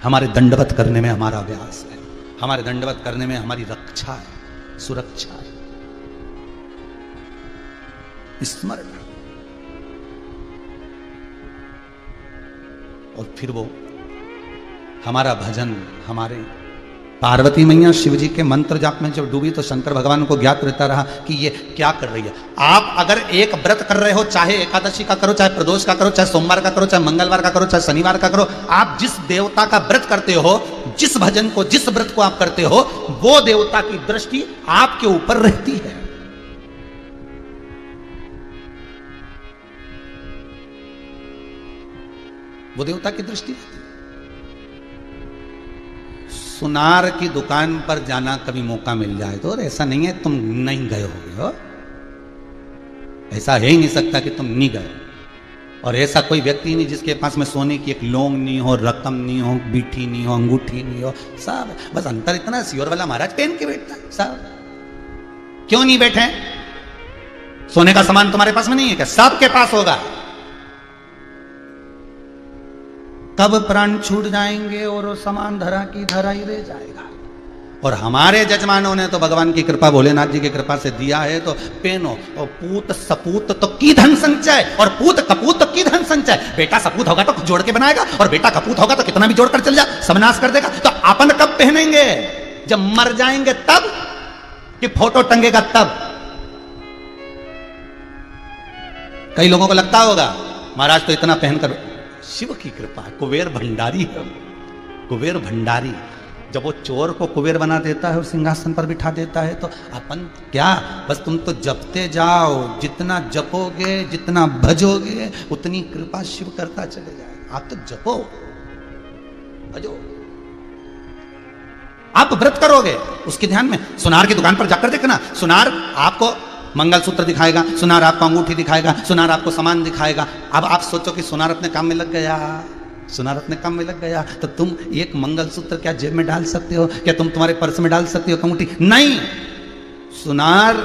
हमारे दंडवत करने में हमारा अभ्यास है, हमारे दंडवत करने में हमारी रक्षा है, सुरक्षा है, स्मरण। और फिर वो हमारा भजन, हमारे पार्वती मैया शिव जी के मंत्र जाप में जब डूबी तो शंकर भगवान को ज्ञात रहता रहा कि ये क्या कर रही है। आप अगर एक व्रत कर रहे हो, चाहे एकादशी का करो, चाहे प्रदोष का करो, चाहे सोमवार का करो, चाहे मंगलवार का करो, चाहे शनिवार का करो, आप जिस देवता का व्रत करते हो, जिस भजन को, जिस व्रत को आप करते हो, वो देवता की दृष्टि आपके ऊपर रहती है। वो देवता की दृष्टि रहती है। सुनार की दुकान पर जाना कभी मौका मिल जाए तो, और ऐसा नहीं है तुम नहीं गए हो, ऐसा है ही नहीं सकता कि तुम नहीं गए। और ऐसा कोई व्यक्ति नहीं जिसके पास में सोने की एक लौंग नहीं हो, रकम नहीं हो, बीठी नहीं हो, अंगूठी नहीं हो, सब बस अंतर इतना सियोर वाला महाराज पहन के बैठता है। सब क्यों नहीं बैठे? सोने का सामान तुम्हारे पास में नहीं है क्या? सबके पास होगा। तब प्राण छूट जाएंगे और वो सामान धरा की धरा ही रह जाएगा। और हमारे जजमानों ने तो भगवान की कृपा, भोलेनाथ जी की कृपा से दिया है, तो पेनो और पूत सपूत तो की धन संचय, और पूत कपूत तो की धन संचय। बेटा सपूत होगा तो जोड़ के बनाएगा, और बेटा कपूत होगा तो कितना भी जोड़ कर चल जा, सबनाश कर देगा। तो अपन कब पहनेंगे? जब मर जाएंगे तब, कि फोटो टंगेगा तब? कई लोगों को लगता होगा महाराज तो इतना पहनकर, शिव की कृपा है, कुबेर भंडारी है, कुबेर भंडारी। जब वो चोर को कुबेर बना देता है और सिंहासन पर बिठा देता है, तो अपन क्या, बस तुम तो जपते जाओ, जितना जपोगे, जितना भजोगे, उतनी कृपा शिव करता चले जाएगा। आप तो जपो, भजो, आप व्रत करोगे, उसके ध्यान में। सुनार की दुकान पर जाकर देखना, सुनार आपको मंगलसूत्र दिखाएगा, सुनार आपको अंगूठी दिखाएगा, सुनार आपको सामान दिखाएगा। अब आप सोचो कि सुनार अपने काम में लग गया, सुनार अपने काम में लग गया, तो तुम एक मंगलसूत्र क्या जेब में डाल सकते हो? क्या तुम तुम्हारे पर्स में डाल सकते हो अंगूठी? नहीं। सुनार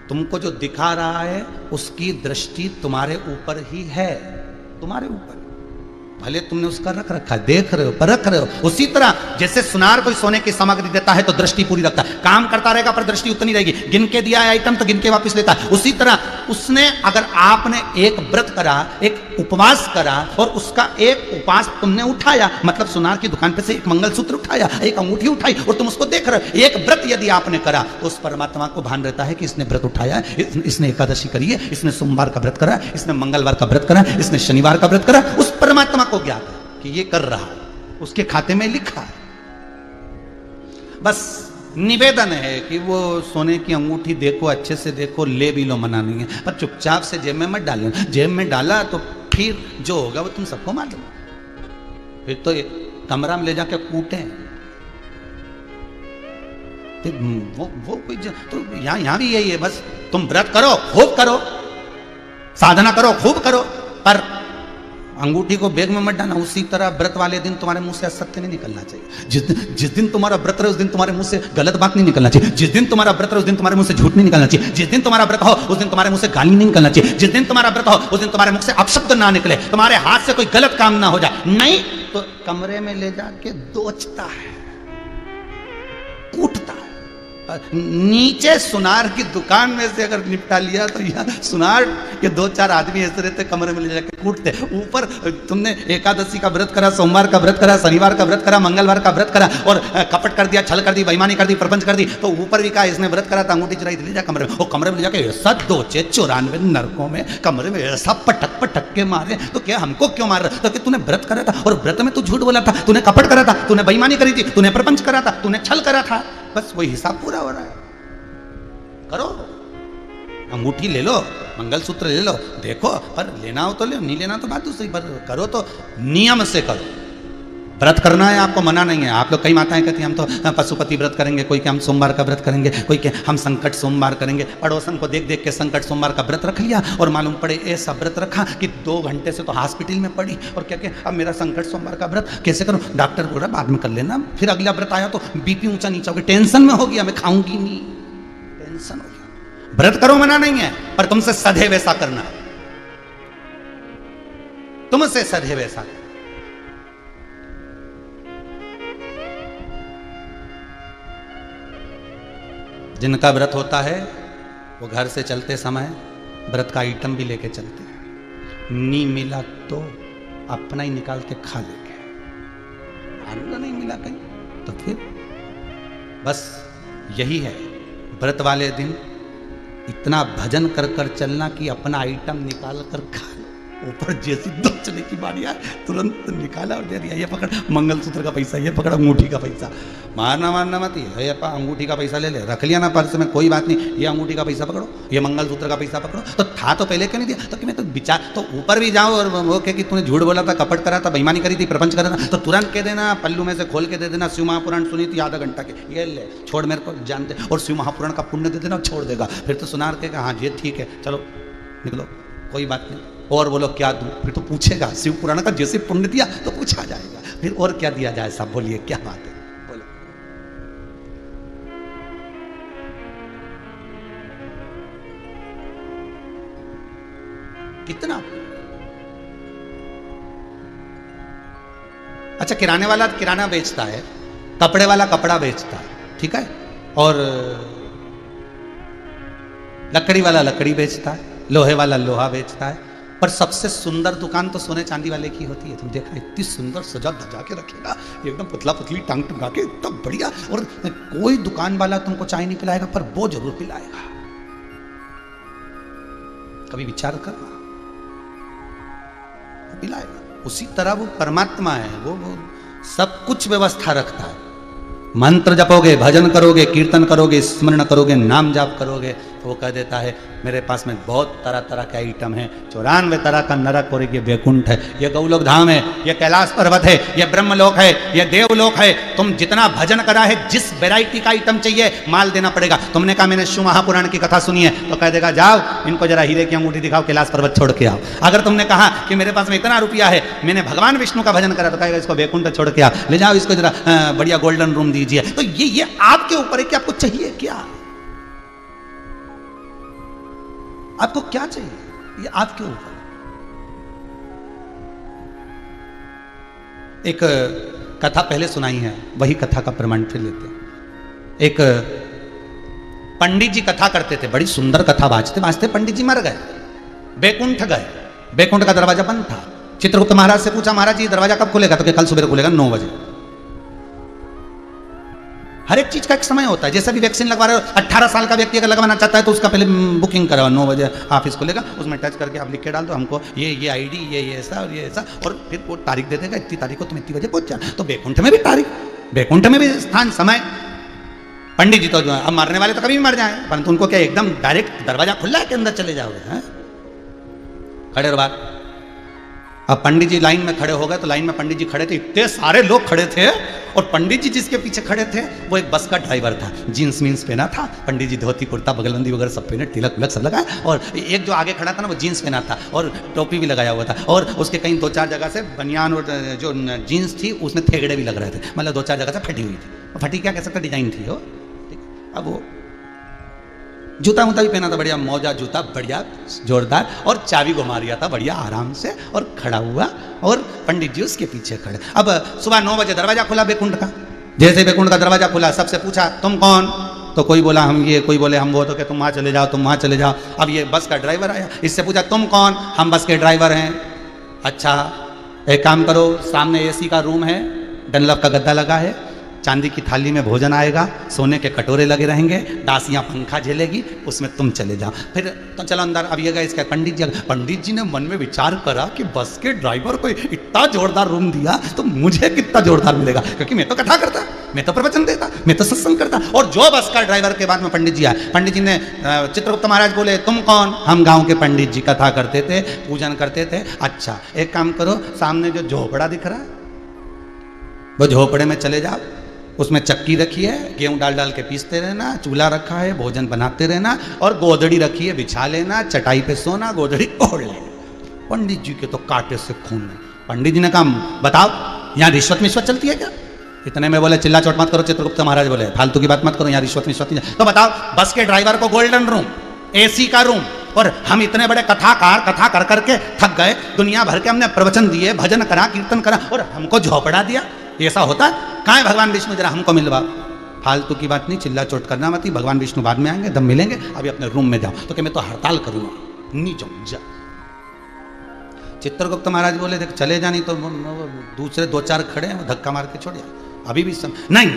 तुमको जो दिखा रहा है उसकी दृष्टि तुम्हारे ऊपर ही है, तुम्हारे ऊपर। भले तुमने उसका रख रखा है, देख रहे हो, परख रहे हो। उसी तरह जैसे सुनार कोई सोने की सामग्री देता है तो दृष्टि पूरी रखता है, काम करता रहेगा पर दृष्टि उतनी रहेगी। गिन के दिया है आइटम तो गिन के वापस लेता है। उसी तरह उसने, अगर आपने एक व्रत करा, एक उपवास करा, और उसका एक उपवास तुमने उठाया, मतलब सुनार की दुकान पे से एक मंगलसूत्र उठाया, एक अंगूठी उठाई, और तुम उसको देख रहे हो। एक व्रत यदि आपने करा तो उस परमात्मा को भान रहता है कि इसने व्रत उठाया है, इसने एकादशी करी है, इसने सोमवार का व्रत करा, इसने मंगलवार का व्रत करा, इसने शनिवार का व्रत करा। उस परमात्मा को ज्ञात है कि ये कर रहा है, उसके खाते में लिखा है। बस निवेदन है कि वो सोने की अंगूठी देखो, अच्छे से देखो, ले भी लो, मना नहीं है, पर चुपचाप से जेब में मत डालो। जेब में डाला तो फिर जो होगा वो तुम सबको मालूम, फिर तो कमरा में ले जाके कूटे। वो कोई तो यहाँ भी यही है, बस तुम व्रत करो, खूब करो, साधना करो, खूब करो, पर अंगूठी को बैग में मत डालना। उसी तरह व्रत वाले दिन तुम्हारे मुंह से असत्य नहीं निकलना चाहिए। जिस दिन तुम्हारा व्रत रहे उस दिन तुम्हारे मुंह से गलत बात नहीं निकलना चाहिए। जिस दिन तुम्हारा व्रत रहे उस दिन तुम्हारे मुंह से झूठ नहीं निकलना चाहिए। जिस दिन तुम्हारा व्रत हो उस दिन तुम्हारे मुंह से गाली नहीं निकलना चाहिए। जिस दिन तुम्हारा व्रत हो उस दिन तुम्हारे मुख से अपशब्द ना निकले, तुम्हारे हाथ से कोई गलत काम ना हो जाए। नहीं तो कमरे में ले जाके दोचता है, कूटता है, नीचे सुनार की दुकान में से अगर निपटा लिया तो यहाँ सुनार के 2-4 आदमी ऐसे रहते, कमरे में ले जाके कूटते। ऊपर तुमने एकादशी का व्रत करा, सोमवार का व्रत करा, शनिवार का व्रत करा, मंगलवार का व्रत करा और कपट कर दिया, छल कर दी, बेईमानी कर दी, प्रपंच कर दी, तो ऊपर भी कहा इसने व्रत करा था, अंगूठी चुराई थी, ले जा कमरे में। वो कमरे में ले जाके ऐसा 94 नरकों में कमरे में ऐसा पटक पटक के मारे। तो क्या हमको क्यों मार रहा? तो तूने व्रत करा था और व्रत में तू झूठ बोला था, तूने कपट करा था, तूने बेईमानी करी थी, तूने प्रपंच करा था, तूने छल करा था। बस वही हिसाब पूरा हो रहा है। करो, अंगूठी ले लो, मंगलसूत्र ले लो, देखो, पर लेना हो तो ले, नहीं लेना तो बात दूसरी, पर करो तो नियम से करो। व्रत करना है आपको मना नहीं है। आप लोग कई माताएं कहती हैं हम तो पशुपति व्रत करेंगे, कोई के हम सोमवार का व्रत करेंगे, कोई के हम संकट सोमवार करेंगे। पड़ोसन को देख देख के संकट सोमवार का व्रत रख लिया और मालूम पड़े ऐसा व्रत रखा कि 2 घंटे से तो हॉस्पिटल में पड़ी और क्या क्या अब मेरा संकट सोमवार का व्रत कैसे करूं? डॉक्टर बोल रहा बाद में कर लेना, फिर अगला व्रत आया तो बीपी ऊंचा नीचा हो गया, टेंशन में हो गया, मैं खाऊंगी नहीं, टेंशन हो गया। व्रत करो मना नहीं है, पर तुमसे सधे वैसा करना, तुमसे सधे वैसा करना। जिनका व्रत होता है वो घर से चलते समय व्रत का आइटम भी लेके चलते हैं। नहीं मिला तो अपना ही निकाल के खा लेंगे, आनंद नहीं मिला कहीं तो फिर बस यही है। व्रत वाले दिन इतना भजन कर कर चलना कि अपना आइटम निकाल कर खा लो। ऊपर जैसी दक्षिणे की बारी आए तुरंत निकाला और दे दिया, ये पकड़ मंगलसूत्र का पैसा, ये पकड़ अंगूठी का पैसा। मारना मारना मत, ये अंगूठी का पैसा ले ले, रख लिया ना पर्स में, कोई बात नहीं, ये अंगूठी का पैसा पकड़ो, ये मंगलसूत्र का पैसा पकड़ो। तो था तो पहले क्यों नहीं दिया? तो कि मैं तो विचार तो ऊपर भी जाओ और वो कहे कि तूने झूठ बोला था, कपट करा था, बेईमानी करी थी, प्रपंच करा था, तो तुरंत कह देना, पल्लू में से खोल के दे देना, शिव महापुराण सुनी थी आधा घंटा के, ये ले छोड़, मेरे को जानते, और शिव महापुराण का पुण्य दे देना, छोड़ देगा। फिर तो सुनार के हाँ ये ठीक है, चलो निकलो, कोई बात नहीं, और बोलो क्या दूं? फिर तो पूछेगा, शिव पुराण का जैसे पुण्य दिया तो पूछा जाएगा, फिर और क्या दिया जाए साहब, बोलिए क्या बात है, बोलो। कितना? अच्छा, किराने वाला किराना बेचता है, कपड़े वाला कपड़ा बेचता है, ठीक है, और लकड़ी वाला लकड़ी बेचता है, लोहे वाला लोहा बेचता है, पर सबसे सुंदर दुकान तो सोने चांदी वाले की होती है। तुम देखा, इतनी सुंदर सजा धजा के रखेगा, एकदम पतला पतली टांग टंगा के, एकदम बढ़िया। और कोई दुकान वाला तुमको चाय नहीं पिलाएगा, पर वो जरूर पिलाएगा। कभी विचार करना, पिलाएगा। उसी तरह वो परमात्मा है, वो सब कुछ व्यवस्था रखता है। मंत्र जपोगे, भजन करोगे, कीर्तन करोगे, स्मरण करोगे, नाम जाप करोगे, तो वो कह देता है मेरे पास में बहुत तरह तरह के आइटम हैं, 94 तरह का नरक और ये वैकुंठ है, ये गौलोक धाम है, ये कैलाश पर्वत है, ये ब्रह्मलोक है, ये देवलोक है। तुम जितना भजन करा है, जिस वैरायटी का आइटम चाहिए माल देना पड़ेगा। तुमने कहा मैंने शिव महापुराण की कथा सुनी है, तो कह देगा जाओ इनको जरा हीरे की अंगूठी दिखाओ, कैलाश पर्वत छोड़ के आओ। अगर तुमने कहा कि मेरे पास में इतना रुपया है, मैंने भगवान विष्णु का भजन करा, तो कहेगा इसको वैकुंठ छोड़ के आओ, ले जाओ इसको जरा बढ़िया गोल्डन रूम दीजिए। तो ये आपके ऊपर है कि आपको चाहिए क्या, आपको क्या चाहिए, ये आपके ऊपर। एक कथा पहले सुनाई है, वही कथा का प्रमाण फिर लेते हैं। एक पंडित जी कथा करते थे, बड़ी सुंदर कथा वाचते वाचते पंडित जी मर गए, बैकुंठ गए। बैकुंठ का दरवाजा बंद था। चित्रगुप्त महाराज से पूछा, महाराज जी दरवाजा कब खुलेगा? तो कल सुबह खुलेगा 9 बजे। हर एक चीज का एक समय होता है। जैसे भी वैक्सीन लगवा रहे हो, 18 साल का व्यक्ति अगर लगवाना चाहता है तो उसका पहले बुकिंग कराओ, 9 बजे ऑफिस खुलेगा, उसमें टच करके आप लिख के डाल दो हमको ये आईडी, ये ऐसा और ये ऐसा, और फिर वो तारीख दे देगा, इतनी तारीख को तुम इतनी बजे पहुंच जाना। तो बैकुंठ में भी तारीख, बैकुंठ में भी स्थान, समय। पंडित जी तो अब मरने वाले तो कभी भी मर जाए, परंतु उनको क्या एकदम डायरेक्ट दरवाजा खुला है कि अंदर चले जाओगे? खड़े रहो बात। अब पंडित जी लाइन में खड़े हो गए, तो लाइन में पंडित जी खड़े थे, इतने सारे लोग खड़े थे, और पंडित जी जिसके पीछे खड़े थे वो एक बस का ड्राइवर था, जीन्स मीन्स पहना था, पंडित जी धोती कुर्ता बगलबंदी वगैरह सब पहने, तिलक विलक सब लगाया, और एक जो आगे खड़ा था ना वो जीन्स पहना था और टोपी भी लगाया हुआ था, और उसके कहीं 2-4 जगह से बनियान और जो जीन्स थी उसमें थेगड़े भी लग रहे थे, मतलब 2-4 जगह से फटी हुई थी। फटी क्या कह सकते, डिजाइन थी वो। अब वो जूता वूता भी पहना था, बढ़िया मौजा जूता, बढ़िया जोरदार, और चाबी घुमा रिया था बढ़िया आराम से, और खड़ा हुआ, और पंडित जी उसके पीछे खड़े। अब सुबह 9 बजे दरवाजा खुला बैकुंठ का। जैसे बैकुंठ का दरवाजा खुला, सबसे पूछा तुम कौन? तो कोई बोला हम ये, कोई बोले हम वो, तो क्या तुम वहाँ चले जाओ, तुम वहाँ चले जाओ। अब ये बस का ड्राइवर आया, इससे पूछा तुम कौन? हम बस के ड्राइवर हैं। अच्छा एक काम करो, सामने एसी का रूम है, डनलप का गद्दा लगा है, चांदी की थाली में भोजन आएगा, सोने के कटोरे लगे रहेंगे, दासियां पंखा झेलेगी, उसमें तुम चले जाओ। फिर तो चलो अंदर। अब ये गए इसका पंडित जी ने मन में विचार करा कि बस के ड्राइवर को इतना जोरदार रूम दिया तो मुझे कितना जोरदार मिलेगा, क्योंकि मैं तो कथा करता, मैं तो प्रवचन देता, मैं तो सत्संग करता। और जो बस का ड्राइवर के बाद में पंडित जी आए, पंडित जी ने चित्रगुप्त महाराज बोले तुम कौन? हम गाँव के पंडित जी, कथा करते थे, पूजन करते थे। अच्छा एक काम करो, सामने जो झोपड़ा दिख रहा है वो झोपड़े में चले जाओ, उसमें चक्की रखी है, गेहूं डाल डाल के पीसते रहना, चूल्हा रखा है, भोजन बनाते रहना, और गोदड़ी रखी है, बिछा लेना, चटाई पे सोना, गोदड़ी ओढ़ लेना। पंडित जी के तो कांटे से खून है। पंडित जी ने कहा बताओ यहाँ रिश्वत मिश्वत चलती है क्या? इतने में बोले चिल्ला चोट मत करो, चित्रगुप्त महाराज बोले फालतू की बात मत करो, यहाँ रिश्वत मिश्वत नहीं। तो बताओ बस के ड्राइवर को गोल्डन रूम, एसी का रूम, और हम इतने बड़े कथाकार कथा कर करके थक गए, दुनिया भर के हमने प्रवचन दिए, भजन करा, कीर्तन करा, और हमको झोपड़ा दिया? ऐसा होता है? कहाँ है भगवान विष्णु? जरा हमको मिलवा। फालतू की बात नहीं, चिल्ला चोट करना मत, भगवान विष्णु बाद में आएंगे, दम मिलेंगे, अभी अपने रूम में जाओ। तो क्या मैं तो हड़ताल करूंगा? नहीं जाऊं, जा। चित्रगुप्त महाराज बोले देख चले जानी तो दूसरे दो चार खड़े हैं, धक्का मार के छोड़ दिया। अभी भी नहीं,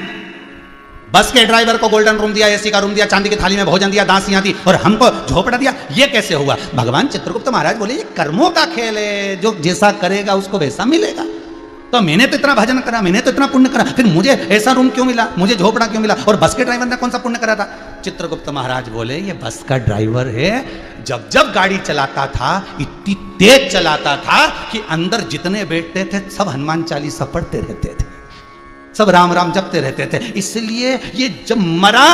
बस के ड्राइवर को गोल्डन रूम दिया, एसी का रूम दिया, चांदी की थाली में भोजन दिया, दासियां दी, और हमको झोपड़ा दिया, ये कैसे हुआ? भगवान चित्रगुप्त महाराज बोले ये कर्मों का खेल है, जो जैसा करेगा उसको वैसा मिलेगा। तो मैंने तो इतना भजन करा, मैंने तो इतना पुण्य करा, फिर मुझे ऐसा रूम क्यों मिला, मुझे झोपड़ा क्यों मिला? और बस के ड्राइवर ने कौन सा पुण्य करा था? चित्रगुप्त महाराज बोले ये बस का ड्राइवर है, जब जब गाड़ी चलाता था इतनी तेज चलाता था कि अंदर जितने बैठते थे सब हनुमान चालीसा पढ़ते रहते थे, सब राम राम जपते रहते थे। इसलिए ये जब मरा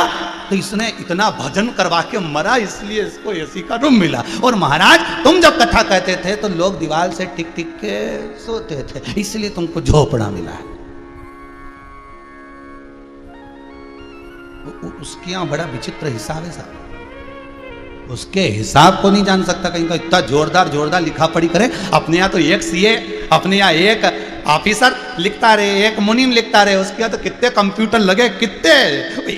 तो इसने इतना भजन करवा के मरा, इसलिए इसको एसी का रूम मिला। और महाराज तुम जब कथा कहते थे तो लोग दीवार से टिक टिक के सोते थे, इसलिए तुमको झोपड़ा मिला है। उसके यहाँ बड़ा विचित्र हिसाब है साहब, उसके हिसाब को नहीं जान सकता कहीं का। इतना जोरदार जोरदार लिखा पढ़ी करे, अपने यहाँ तो एक सीए, अपने यहाँ एक ऑफिसर लिखता रहे, एक मुनीम लिखता रहे, उसके यहाँ तो कितने कंप्यूटर लगे, कितने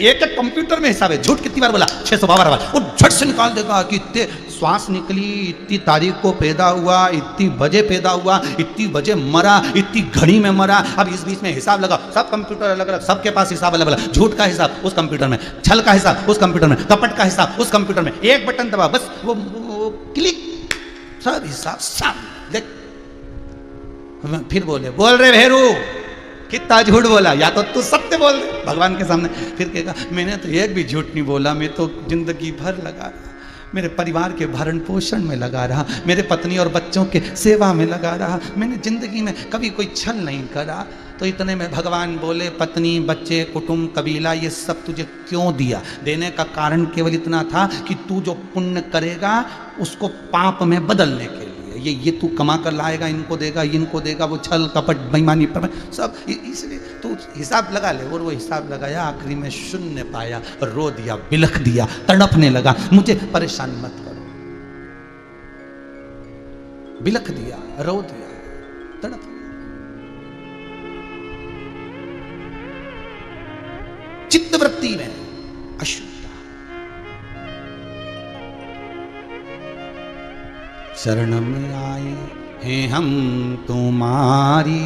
एक एक कंप्यूटर में हिसाब है। झूठ कितनी बार बोला? 652 बार। वो झट से निकाल देगा कि इतने श्वास निकली, इतनी तारीख को पैदा हुआ, इतनी बजे पैदा हुआ, इतनी बजे मरा, इतनी घड़ी में मरा। अब इस बीच में हिसाब लगा, सब कंप्यूटर अलग अलग, सबके पास हिसाब अलग अलग। झूठ का हिसाब उस कंप्यूटर में, छल का हिसाब उस कंप्यूटर में, कपट का हिसाब उस कंप्यूटर में। एक बटन दबा बस वो क्लिक, सब हिसाब सामने देख। फिर बोले बोल रहे भेरू कितना झूठ बोला, या तो तू सत्य बोल दे भगवान के सामने। फिर कहेगा मैंने तो एक भी झूठ नहीं बोला, मैं तो जिंदगी भर लगा रहा, मेरे परिवार के भरण पोषण में लगा रहा, मेरे पत्नी और बच्चों के सेवा में लगा रहा, मैंने जिंदगी में कभी कोई छल नहीं करा। तो इतने में भगवान बोले पत्नी, बच्चे, कुटुंब, कबीला, ये सब तुझे क्यों दिया? देने का कारण केवल इतना था कि तू जो पुण्य करेगा उसको पाप में बदलने के लिए। ये तू कमा कर लाएगा, इनको देगा, इनको देगा, वो छल कपट बेईमानी पर सब, इसलिए तू हिसाब लगा ले। और वो हिसाब लगाया, आखिरी में शून्य पाया, रो दिया, बिलख दिया, तड़पने लगा, मुझे परेशान मत करो। बिलख दिया, रो दिया, तड़प दिया। चित्तवृत्ति में अशुद्धता। शरण में आए हैं हम तुम्हारी,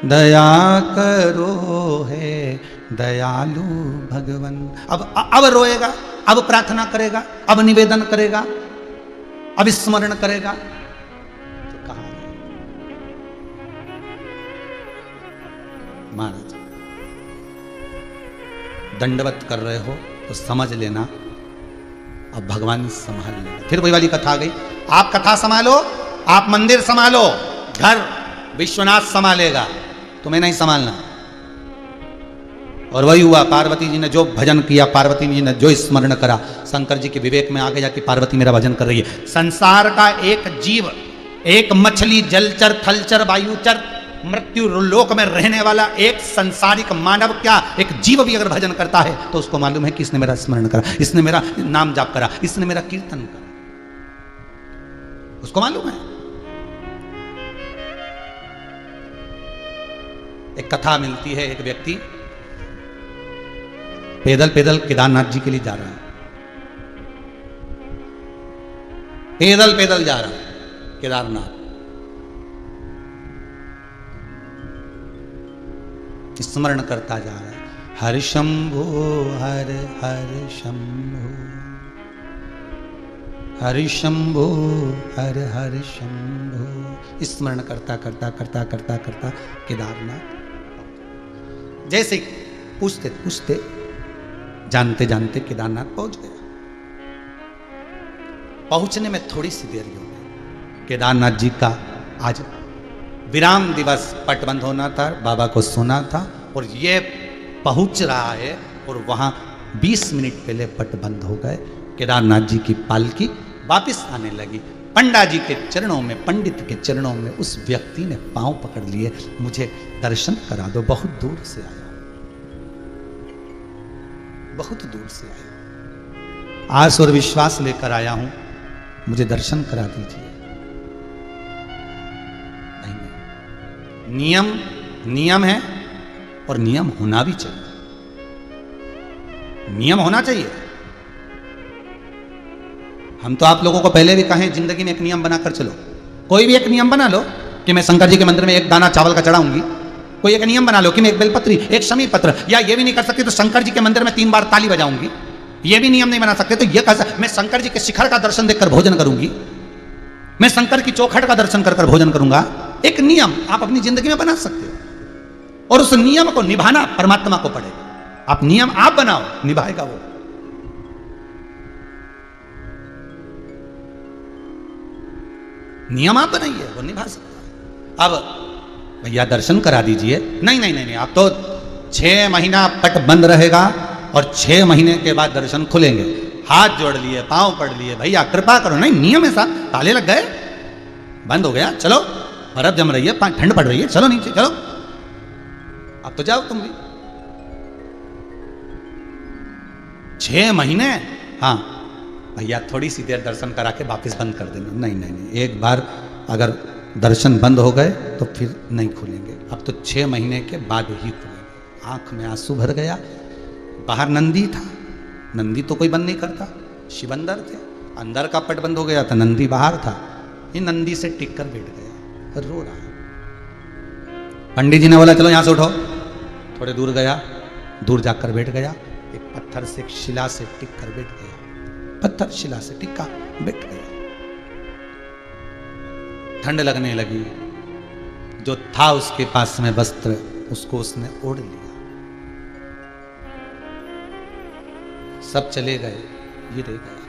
दया करो है दयालु भगवन। अब रोएगा, अब प्रार्थना करेगा, अब निवेदन करेगा, अब स्मरण करेगा, तो कहाँ महाराज दंडवत कर रहे हो तो समझ लेना अब भगवान संभाल लेगा। फिर वही वाली कथा आ गई, आप कथा संभालो, आप मंदिर संभालो, घर विश्वनाथ संभालेगा, तुम्हें नहीं संभालना। और वही हुआ, पार्वती जी ने जो भजन किया, पार्वती जी ने जो स्मरण करा, शंकर जी के विवेक में आ गया कि पार्वती मेरा भजन कर रही है। संसार का एक जीव, एक मछली, जलचर, थलचर, वायुचर, मृत्यु लोक में रहने वाला एक संसारिक मानव, क्या एक जीव भी अगर भजन करता है तो उसको मालूम है कि इसने मेरा स्मरण करा, इसने मेरा नाम जाप करा, इसने मेरा कीर्तन करा, उसको मालूम है। एक कथा मिलती है, एक व्यक्ति पैदल पैदल केदारनाथ जी के लिए जा रहा है, पैदल पैदल जा रहा है केदारनाथ। स्मरण करता जा रहा है, हर शंभो हर हर शंभो, हर शंभो हर हर शंभो। स्मरण करता करता करता करता करता केदारनाथ, जैसे पूछते पूछते जानते जानते केदारनाथ पहुंच गया। पहुंचने में थोड़ी सी देर हो गई। केदारनाथ जी का आज विराम दिवस, पट बंद होना था, बाबा को सोना था, और ये पहुंच रहा है और वहां 20 मिनट पहले पट बंद हो गए। केदारनाथ जी की पालकी वापस आने लगी। पंडा जी के चरणों में, पंडित के चरणों में उस व्यक्ति ने पांव पकड़ लिए, मुझे दर्शन करा दो, बहुत दूर से आया, बहुत दूर से आया, आस और विश्वास लेकर आया हूं, मुझे दर्शन करा दीजिए। नहीं, नियम नियम है और नियम होना भी चाहिए, नियम होना चाहिए। हम तो आप लोगों को पहले भी कहें, जिंदगी में एक नियम बनाकर चलो। कोई भी एक नियम बना लो कि मैं शंकर जी के मंदिर में एक दाना चावल का चढ़ाऊंगी। कोई एक नियम बना लो कि मैं एक बेलपत्री, एक शमी पत्र, या ये भी नहीं कर सकते तो शंकर जी के मंदिर में 3 बार ताली बजाऊंगी। ये भी नियम नहीं बना सकते तो ये कैसा, मैं शंकर जी के शिखर का दर्शन देखकर भोजन करूंगी, मैं शंकर की चौखट का दर्शन कर भोजन करूंगा। एक नियम आप अपनी जिंदगी में बना सकते हो, और उस नियम को निभाना परमात्मा को पड़ेगा। आप नियम आप बनाओ, निभाएगा वो। नियम आप बनाइए, वो निभा सकता है। अब भैया दर्शन करा दीजिए, नहीं नहीं नहीं, आप तो 6 महीना पट बंद रहेगा और 6 महीने के बाद दर्शन खुलेंगे। हाथ जोड़ लिए, पांव पड़ लिए, भैया कृपा करो। नहीं, नियम ऐसा, ताले लग गए, बंद हो गया, चलो बर्फ जम रही है, ठंड पड़ रही है, चलो नीचे चलो, अब तो जाओ तुम भी। 6 महीने, हाँ भैया थोड़ी सी देर दर्शन करा के वापस बंद कर देना। नहीं नहीं नहीं, एक बार अगर दर्शन बंद हो गए तो फिर नहीं खुलेंगे। अब तो 6 महीने के बाद ही खुलेंगे। आंख में आंसू भर गया। बाहर नंदी था, नंदी तो कोई बंद नहीं करता, शिव अंदर थे, अंदर का पट बंद हो गया था, नंदी बाहर था। ये नंदी से टिक कर बैठ गया, रो रहा। पंडित जी ने बोला चलो यहां से उठो। थोड़े दूर गया, दूर जाकर बैठ गया। एक पत्थर से, एक शिला से टिक कर बैठ गया, पत्थर शिला से टिका, बैठ गया। ठंड लगने लगी। जो था उसके पास में वस्त्र, उसको उसने ओढ़ लिया। सब चले गए, ये रह गया।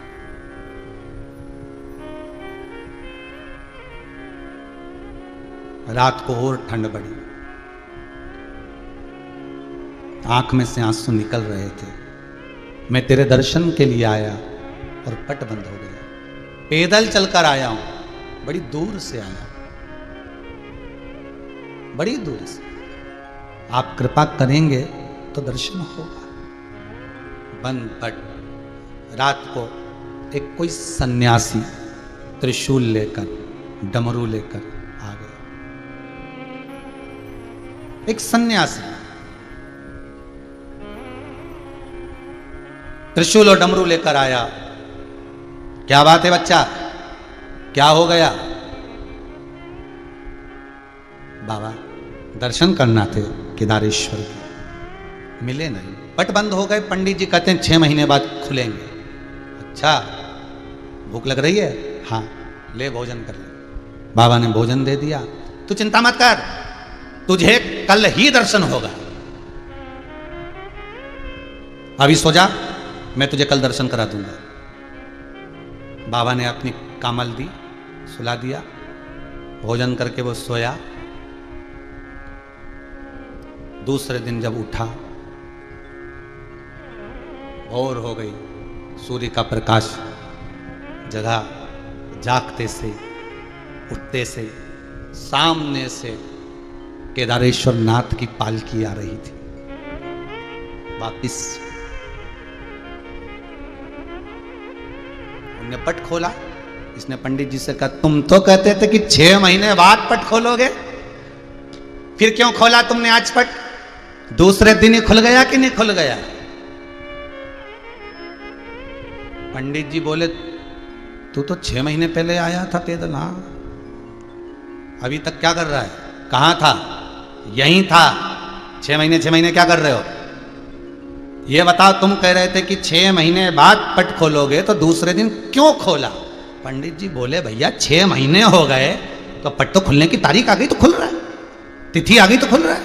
रात को और ठंड बढ़ी, आंख में से आंसू निकल रहे थे। मैं तेरे दर्शन के लिए आया और पट बंद हो गया। पैदल चलकर आया हूं, बड़ी दूर से आया, बड़ी दूर से। आप कृपा करेंगे तो दर्शन होगा। बंद पट। रात को एक कोई सन्यासी त्रिशूल लेकर, डमरू लेकर आ गया। एक सन्यासी त्रिशूल और डमरू लेकर आया। क्या बात है बच्चा, क्या हो गया? बाबा दर्शन करना थे केदारेश्वर के, मिले नहीं, पट बंद हो गए। पंडित जी कहते हैं 6 महीने बाद खुलेंगे। अच्छा, भूख लग रही है? हाँ, ले भोजन कर ले। बाबा ने भोजन दे दिया। तू चिंता मत कर, तुझे कल ही दर्शन होगा। अभी सो जा, मैं तुझे कल दर्शन करा दूंगा। बाबा ने अपनी कामल दी, सुला दिया। भोजन करके वो सोया। दूसरे दिन जब उठा, भोर हो गई, सूर्य का प्रकाश जगा। जागते से, उठते से, सामने से केदारेश्वर नाथ की पालकी आ रही थी वापिस। हमने पट खोला। इसने पंडित जी से कहा, तुम तो कहते थे कि 6 महीने बाद पट खोलोगे, फिर क्यों खोला तुमने आज पट? दूसरे दिन ही खुल गया कि नहीं खुल गया? पंडित जी बोले तू तो 6 महीने पहले आया था पैदल, हाँ, अभी तक क्या कर रहा है? कहाँ था? यहीं था। 6 महीने क्या कर रहे हो? ये बताओ, तुम कह रहे थे कि 6 महीने बाद पट खोलोगे, तो दूसरे दिन क्यों खोला? पंडित जी बोले भैया 6 महीने हो गए तो पट तो खुलने की तारीख आ गई तो खुल रहा है, तिथि आ गई तो खुल रहा है।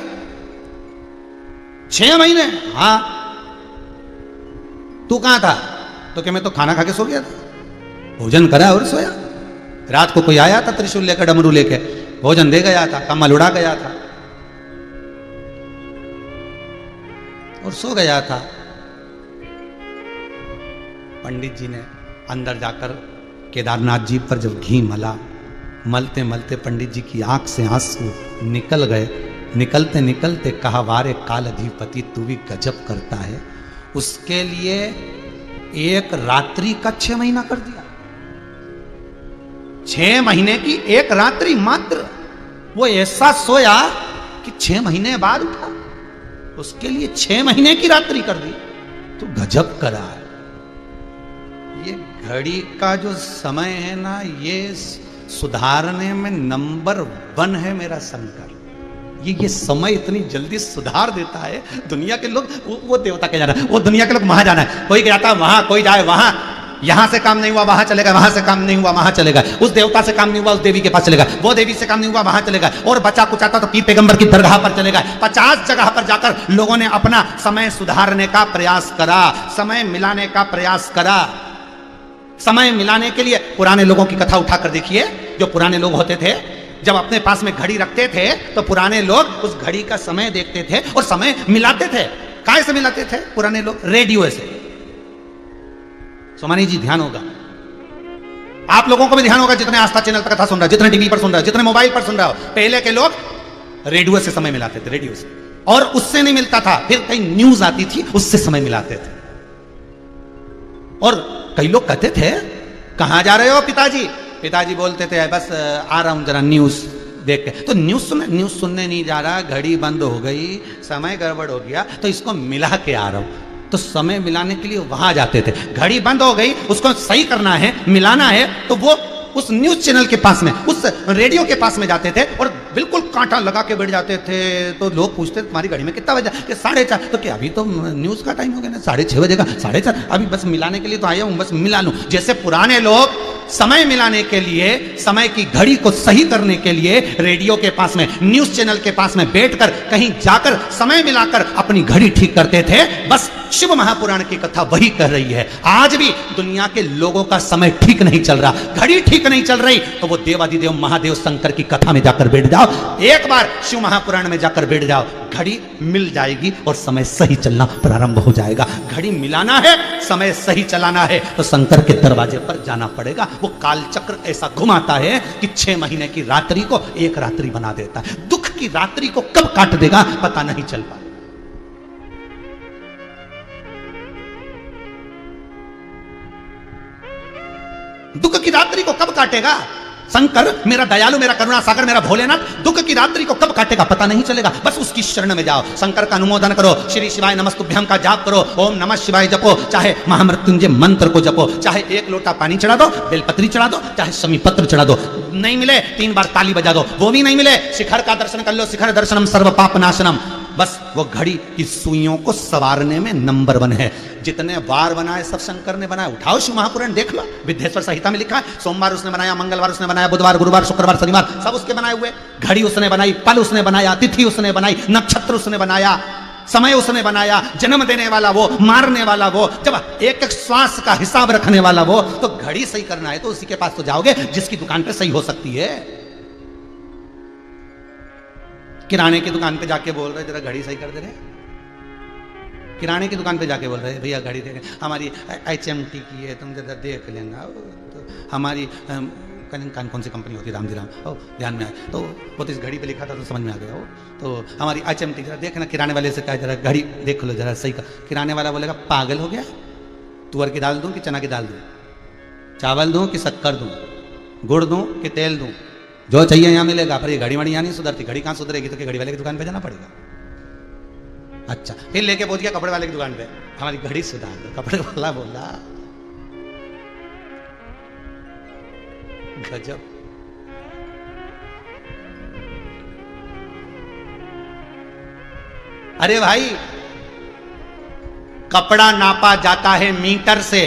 6 महीने? हाँ। तू कहां था? तो क्या मैं तो खाना खा के सो गया था, भोजन करा और सोया। रात को कोई आया था त्रिशूल लेकर, डमरू लेके, भोजन दे गया था, कम्बल उड़ा गया था और सो गया था। पंडित जी ने अंदर जाकर केदारनाथ जी पर जब घी मला, मलते मलते पंडित जी की आंख से आंसू निकल गए। निकलते निकलते कहा वारे काल अधिपति तू भी गजब करता है। उसके लिए एक रात्रि का 6 महीना कर दिया। 6 महीने की एक रात्रि मात्र। वो ऐसा सोया कि 6 महीने बाद उठा, उसके लिए 6 महीने की रात्रि कर दी। तो गजब करा है। ये घड़ी का जो समय है ना, ये सुधारने में नंबर 1 है मेरा शंकर। ये समय इतनी जल्दी सुधार देता है। दुनिया के लोग वो देवता के जाना है, वो दुनिया के लोग वहां जाना है, कोई जाता है वहां, कोई जाए वहां, यहां से काम नहीं हुआ वहां चलेगा, वहां से काम नहीं हुआ वहां चलेगा, उस देवता से काम नहीं हुआ उस देवी के पास चलेगा, वो देवी से काम नहीं हुआ वहां चलेगा, और बचा कुछ आता तो पीर पैगंबर की दरगाह पर चलेगा। 50 जगह पर जाकर लोगों ने अपना समय सुधारने का प्रयास करा, समय मिलाने का प्रयास करा। समय मिलाने के लिए पुराने लोगों की कथा उठाकर देखिए। जो पुराने लोग होते थे, जब अपने पास में घड़ी रखते थे तो पुराने लोग उस घड़ी का समय देखते थे और समय मिलाते थे। काय से मिलाते थे पुराने लोग? रेडियो से। सोमानी जी ध्यान होगा, आप लोगों को भी ध्यान होगा, जितने आस्था चैनल पर कथा सुन रहा है, जितने टीवी पर सुन रहा है, जितने मोबाइल पर सुन रहा हो, पहले के लोग रेडियो से समय मिलाते थे, रेडियो से। और उससे नहीं मिलता था, फिर कई न्यूज आती थी, उससे समय मिलाते थे। और कई लोग कहते थे कहां जा रहे हो पिताजी? पिताजी बोलते थे बस आ रहा हूं जरा न्यूज देख के। तो न्यूज सुनने नहीं जा रहा, घड़ी बंद हो गई, समय गड़बड़ हो गया, तो इसको मिला के आ रहा हूं। तो समय मिलाने के लिए वहां जाते थे। घड़ी बंद हो गई, उसको सही करना है, मिलाना है, तो वो उस न्यूज चैनल के पास में, उस रेडियो के पास में जाते थे और बिल्कुल कांटा लगा के बैठ जाते थे। तो लोग पूछते तुम्हारी घड़ी में कितना बजा? कि 4:30। तो क्या अभी तो न्यूज का टाइम हो गया ना, 6:30 बजेगा, 4:30, अभी बस मिलाने के लिए तो आया हूं, बस मिला लूं। जैसे पुराने लोग समय मिलाने के लिए, समय की घड़ी को सही करने के लिए रेडियो के पास में, न्यूज चैनल के पास में बैठकर कहीं जाकर समय मिलाकर अपनी घड़ी ठीक करते थे। बस शिव महापुराण की कथा वही कह रही है। आज भी दुनिया के लोगों का समय ठीक नहीं चल रहा, घड़ी ठीक नहीं चल रही, तो वो देवादिदेव महादेव शंकर की कथा में जाकर बैठ जाओ, एक बार शिव महापुराण में जाकर बैठ जाओ, घड़ी मिल जाएगी और समय सही चलना प्रारंभ हो जाएगा। घड़ी मिलाना है, समय सही चलाना है, तो शंकर के दरवाजे पर जाना पड़ेगा। वो कालचक्र ऐसा घुमाता है कि 6 महीने की रात्रि को एक रात्रि बना देता है। दुख की रात्रि को कब काट देगा पता नहीं चल पाता। दुख की रात्रि को कब काटेगा शंकर? मेरा दयालु, मेरा करुणा सागर, मेरा भोलेनाथ दुख की रात्रि को कब काटेगा पता नहीं चलेगा। बस उसकी शरण में जाओ, शंकर का अनुमोदन करो, श्री शिवाय नमस्तुभ्यम का जाप करो, ओम नमः शिवाय जपो, चाहे महामृत्युंजय मंत्र को जपो, चाहे 1 लोटा पानी चढ़ा दो, बेलपत्री चढ़ा दो, चाहे शमी पत्र चढ़ा दो। नहीं मिले 3 बार ताली बजा दो, वो भी नहीं मिले शिखर का दर्शन कर लो, शिखर दर्शनम सर्व पाप नाशनम। बस वो घड़ी की सुइयों को सवारने में नंबर 1 है। जितने वार बनाए सब शंकर ने बनाए। उठाओ शिव महापुराण देख लो, विद्येश्वर संहिता में लिखा है। सोमवार उसने बनाया, मंगलवार उसने बनाया, बुधवार, गुरुवार, शुक्रवार, शनिवार सब उसके बनाए हुए। घड़ी उसने बनाई, पल उसने बनाया, तिथि उसने बनाई, नक्षत्र उसने बनाया, समय उसने बनाया, जन्म देने वाला वो, मारने वाला वो, जब एक एक श्वास का हिसाब रखने वाला वो। तो घड़ी सही करना है तो उसी के पास तो जाओगे जिसकी दुकान पे सही हो सकती है। किराने की दुकान पे जाके बोल रहे जरा घड़ी सही कर दे रहे, किराने की दुकान पे जाके बोल रहे भैया घड़ी देखें, हमारी HMT की है, तुम जरा देख लेना। तो हमारी कौन सी कंपनी होती है? राम जी राम। ओ ध्यान में आए तो वो तो इस घड़ी पे लिखा था तो समझ में आ गया। वो तो हमारी HMT जरा देखना। किराने वाले से कहा जरा घड़ी देख लो जरा सही का। किराने वाला बोलेगा पागल हो गया, तुअर की दाल दूं कि चना की दाल दूं, चावल दूं कि शक्कर दूं, गुड़ दूं कि तेल दूं, जो चाहिए यहाँ मिलेगा। पर ये घड़ी वड़ी यहाँ नहीं सुधरती। घड़ी कहाँ सुधरेगी? तो घड़ी वाले की दुकान पे जाना पड़ेगा। अच्छा, फिर लेके पहुंच गया कपड़े वाले की दुकान पे, हमारी घड़ी सुधार दो। कपड़े वाला बोला गजब। अरे भाई, कपड़ा नापा जाता है मीटर से,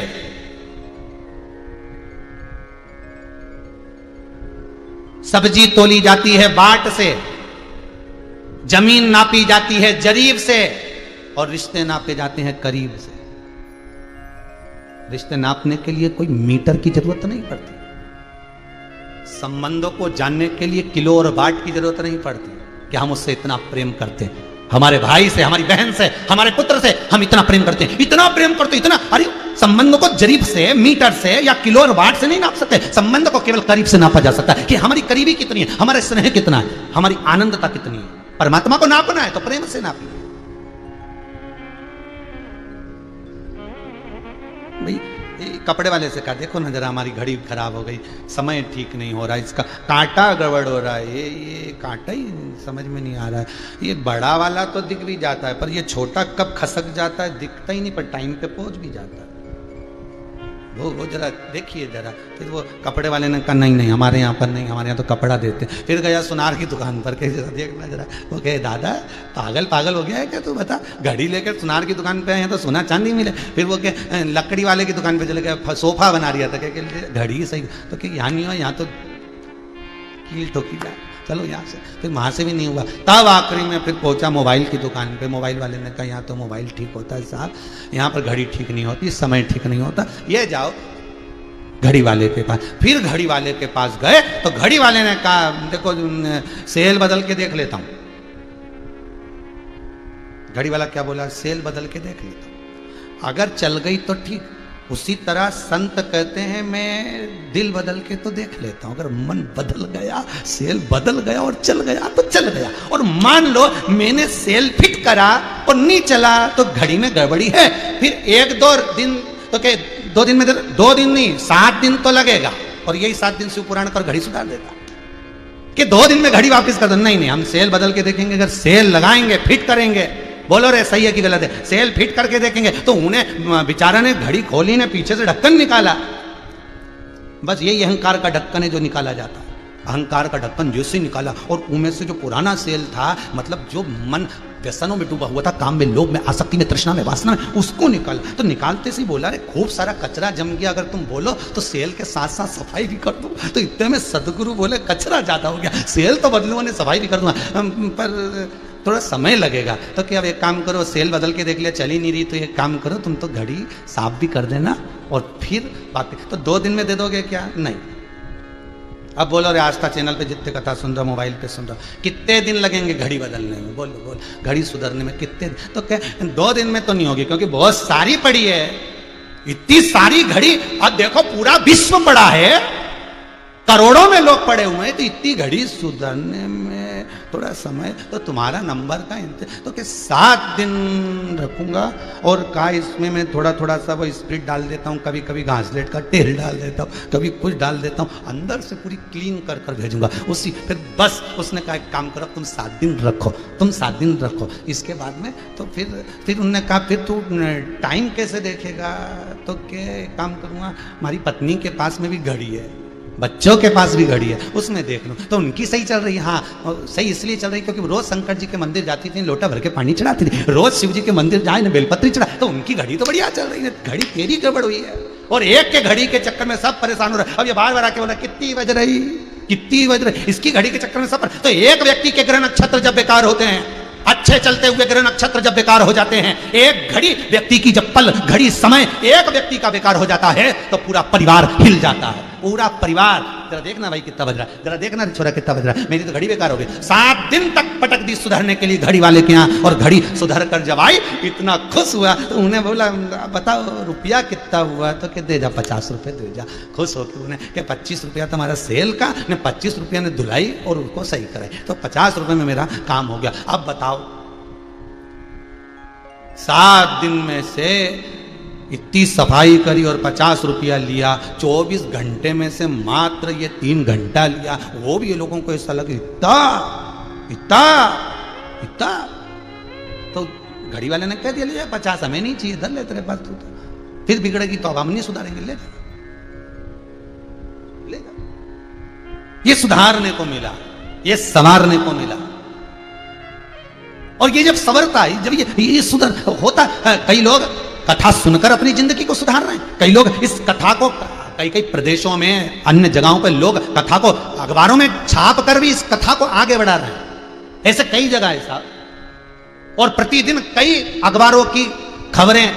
सब्जी तोली जाती है बाट से, जमीन नापी जाती है जरीब से, और रिश्ते नापे जाते हैं करीब से। रिश्ते नापने के लिए कोई मीटर की जरूरत नहीं पड़ती, संबंधों को जानने के लिए किलो और बाट की जरूरत नहीं पड़ती कि हम उससे इतना प्रेम करते हैं, हमारे भाई से, हमारी बहन से, हमारे पुत्र से हम इतना प्रेम करते हैं, इतना प्रेम करते हैं, इतना। अरे संबंधों को जरीब से, मीटर से या किलो और वाट से नहीं नाप सकते। संबंध को केवल करीब से नापा जा सकता है कि हमारी करीबी कितनी है, हमारा स्नेह कितना है, हमारी आनंदता कितनी है। परमात्मा को नापना है तो प्रेम से नापिए। भाई कपड़े वाले से कहा, देखो ना जरा हमारी घड़ी खराब हो गई, समय ठीक नहीं हो रहा, इसका कांटा गड़बड़ हो रहा है, ये कांटा ही समझ में नहीं आ रहा है, ये बड़ा वाला तो दिख भी जाता है पर ये छोटा कब खसक जाता है दिखता ही नहीं, पर टाइम पे पहुंच भी जाता है। वो जरा देखिए जरा। फिर वो कपड़े वाले ने कहा, नहीं नहीं हमारे यहाँ पर नहीं, हमारे यहाँ तो कपड़ा देते। फिर गया सुनार की दुकान पर, कह जरा देखना जरा। वो कहे, दादा पागल हो गया है क्या तू, बता घड़ी लेकर सुनार की दुकान पे आए हैं तो सोना चांदी मिले। फिर वो कहे लकड़ी वाले की दुकान पे चले गए, सोफा बना रहा था, कह घड़ी सही, तो क्या यहाँ नहीं हुआ, यहाँ तो कील ठोकी जाए, चलो यहाँ से। फिर वहाँ से भी नहीं हुआ, तब आखिरी में फिर पहुंचा मोबाइल की दुकान पे। मोबाइल वाले ने कहा, यहाँ तो मोबाइल ठीक होता है साहब, यहाँ पर घड़ी ठीक नहीं होती, समय ठीक नहीं होता, ये जाओ घड़ी वाले के पास। फिर घड़ी वाले के पास गए तो घड़ी वाले ने कहा, देखो सेल बदल के देख लेता हूँ। घड़ी वाला क्या बोला, सेल बदल के देख लेता हूँ, अगर चल गई तो ठीक। उसी तरह संत कहते हैं, मैं दिल बदल के तो देख लेता हूं, अगर मन बदल गया, सेल बदल गया और चल गया तो चल गया। और मान लो मैंने सेल फिट करा और नहीं चला तो घड़ी में गड़बड़ी है। फिर 1-2 दिन तो क्या 2 दिन में 2 दिन नहीं 7 दिन तो लगेगा, और यही 7 दिन शिव पुराण कर घड़ी सुधार देता कि 2 दिन में घड़ी वापस कर दो। नहीं हम सेल बदल के देखेंगे, अगर सेल लगाएंगे फिट करेंगे, बोलो रे सही है कि गलत है, सेल फिट करके देखेंगे। तो उन्हें बेचारा ने घड़ी खोली, ने पीछे से ढक्कन निकाला, बस यही अहंकार का ढक्कन है जो निकाला जाता है। अहंकार का ढक्कन जैसे निकाला और उनमें से जो पुराना सेल था, मतलब जो मन व्यसनों में डूबा हुआ था, काम में, लोभ में, आसक्ति में, तृष्णा में, वासना में, उसको निकाला। तो निकालते से बोला, रे खूब सारा कचरा जम गया, अगर तुम बोलो तो सेल के साथ साथ सफाई भी कर दो। तो इतने में सदगुरु बोले, कचरा ज्यादा हो गया, सेल तो बदलूंगा नहीं, सफाई भी कर दूंगा, पर थोड़ा समय लगेगा। तो क्या अब एक काम करो, सेल बदल के देख लिया चल ही नहीं रही, तो एक काम करो, तुम तो घड़ी साफ भी कर देना और फिर बाकी। तो 2 दिन में दे दोगे क्या? नहीं। अब बोलो रे, आस्था चैनल पे जितने कथा सुन रहा, मोबाइल पे सुन रहा, कितने दिन लगेंगे घड़ी बदलने में? बोलो घड़ी सुधरने में कितने? तो क्या 2 दिन में तो नहीं होगी, क्योंकि बहुत सारी पड़ी है, इतनी सारी घड़ी। अब देखो पूरा विश्व पड़ा है, करोड़ों में लोग पड़े हुए हैं, तो इतनी घड़ी सुधरने में थोड़ा समय। तो तुम्हारा नंबर का तो क्या 7 दिन रखूंगा, और का इसमें मैं थोड़ा सा वो स्प्रिट डाल देता हूँ, कभी कभी घासलेट का तेल डाल देता हूँ, कभी कुछ डाल देता हूँ, अंदर से पूरी क्लीन कर भेजूंगा उसी। फिर बस उसने कहा एक काम करो, तुम 7 दिन रखो, तुम 7 दिन रखो, इसके बाद में तो फिर उन्होंने कहा, फिर तू टाइम कैसे देखेगा? तो क्या काम करूँगा, हमारी पत्नी के पास में भी घड़ी है, बच्चों के पास भी घड़ी है, उसमें देख लो। तो उनकी सही चल रही है। हाँ सही इसलिए चल रही क्योंकि रोज शंकर जी के मंदिर जाती थी, लोटा भर के पानी चढ़ाती थी, रोज शिव जी के मंदिर जाए ना बेलपत्री चढ़ा, तो उनकी घड़ी तो बढ़िया चल रही है। घड़ी तेरी गड़बड़ हुई है, और एक के घड़ी के चक्कर में सब परेशान हो रहे हैं। अब ये बार आके बोला कितनी बज रही, इसकी घड़ी के चक्कर में सब। तो एक व्यक्ति के ग्रह नक्षत्र जब बेकार होते हैं, अच्छे चलते हुए ग्रह नक्षत्र जब बेकार हो जाते हैं, एक घड़ी व्यक्ति की जब पल घड़ी समय एक व्यक्ति का बेकार हो जाता है, तो पूरा परिवार हिल जाता है, पूरा परिवार। जरा देखना भाई कितना बज रहा है, जरा देखना छोरा कितना बज रहा है, मेरी तो घड़ी बेकार हो गई। 7 दिन तक पटक दी सुधरने के लिए घड़ी वाले के यहाँ, और घड़ी सुधर कर जब आई इतना खुश हुआ। तो उन्हें बोला, बताओ रुपया कितना हुआ? तो क्या दे जा 50 रुपये दे जा। खुश होकर उन्हें क्या 25 रुपया तुम्हारा सेल का, ने 25 रुपया ने धुलाई और उसको सही कराई, तो 50 रुपये में मेरा काम हो गया। अब बताओ 7 दिन में से इतनी सफाई करी और 50 रुपया लिया, 24 घंटे में से मात्र ये 3 घंटा लिया, वो भी ये लोगों को ऐसा लगे इतना। तो घड़ी वाले ने कह दिया, ले 50 हमें नहीं चाहिए, धर ले तेरे पास, तू फिर बिगड़ेगी तो अब हम नहीं सुधारेंगे, ले जा। ये सुधारने को मिला, ये संवारने को मिला। और ये जब संवरता है, जब ये सुधर होता, कई लोग कथा सुनकर अपनी जिंदगी को सुधार रहे हैं। कई लोग इस कथा को कई प्रदेशों में, अन्य जगहों पर लोग कथा को अखबारों में छाप कर भी इस कथा को आगे बढ़ा रहे हैं। ऐसे कई जगह है साहब। और प्रतिदिन कई अखबारों की खबरें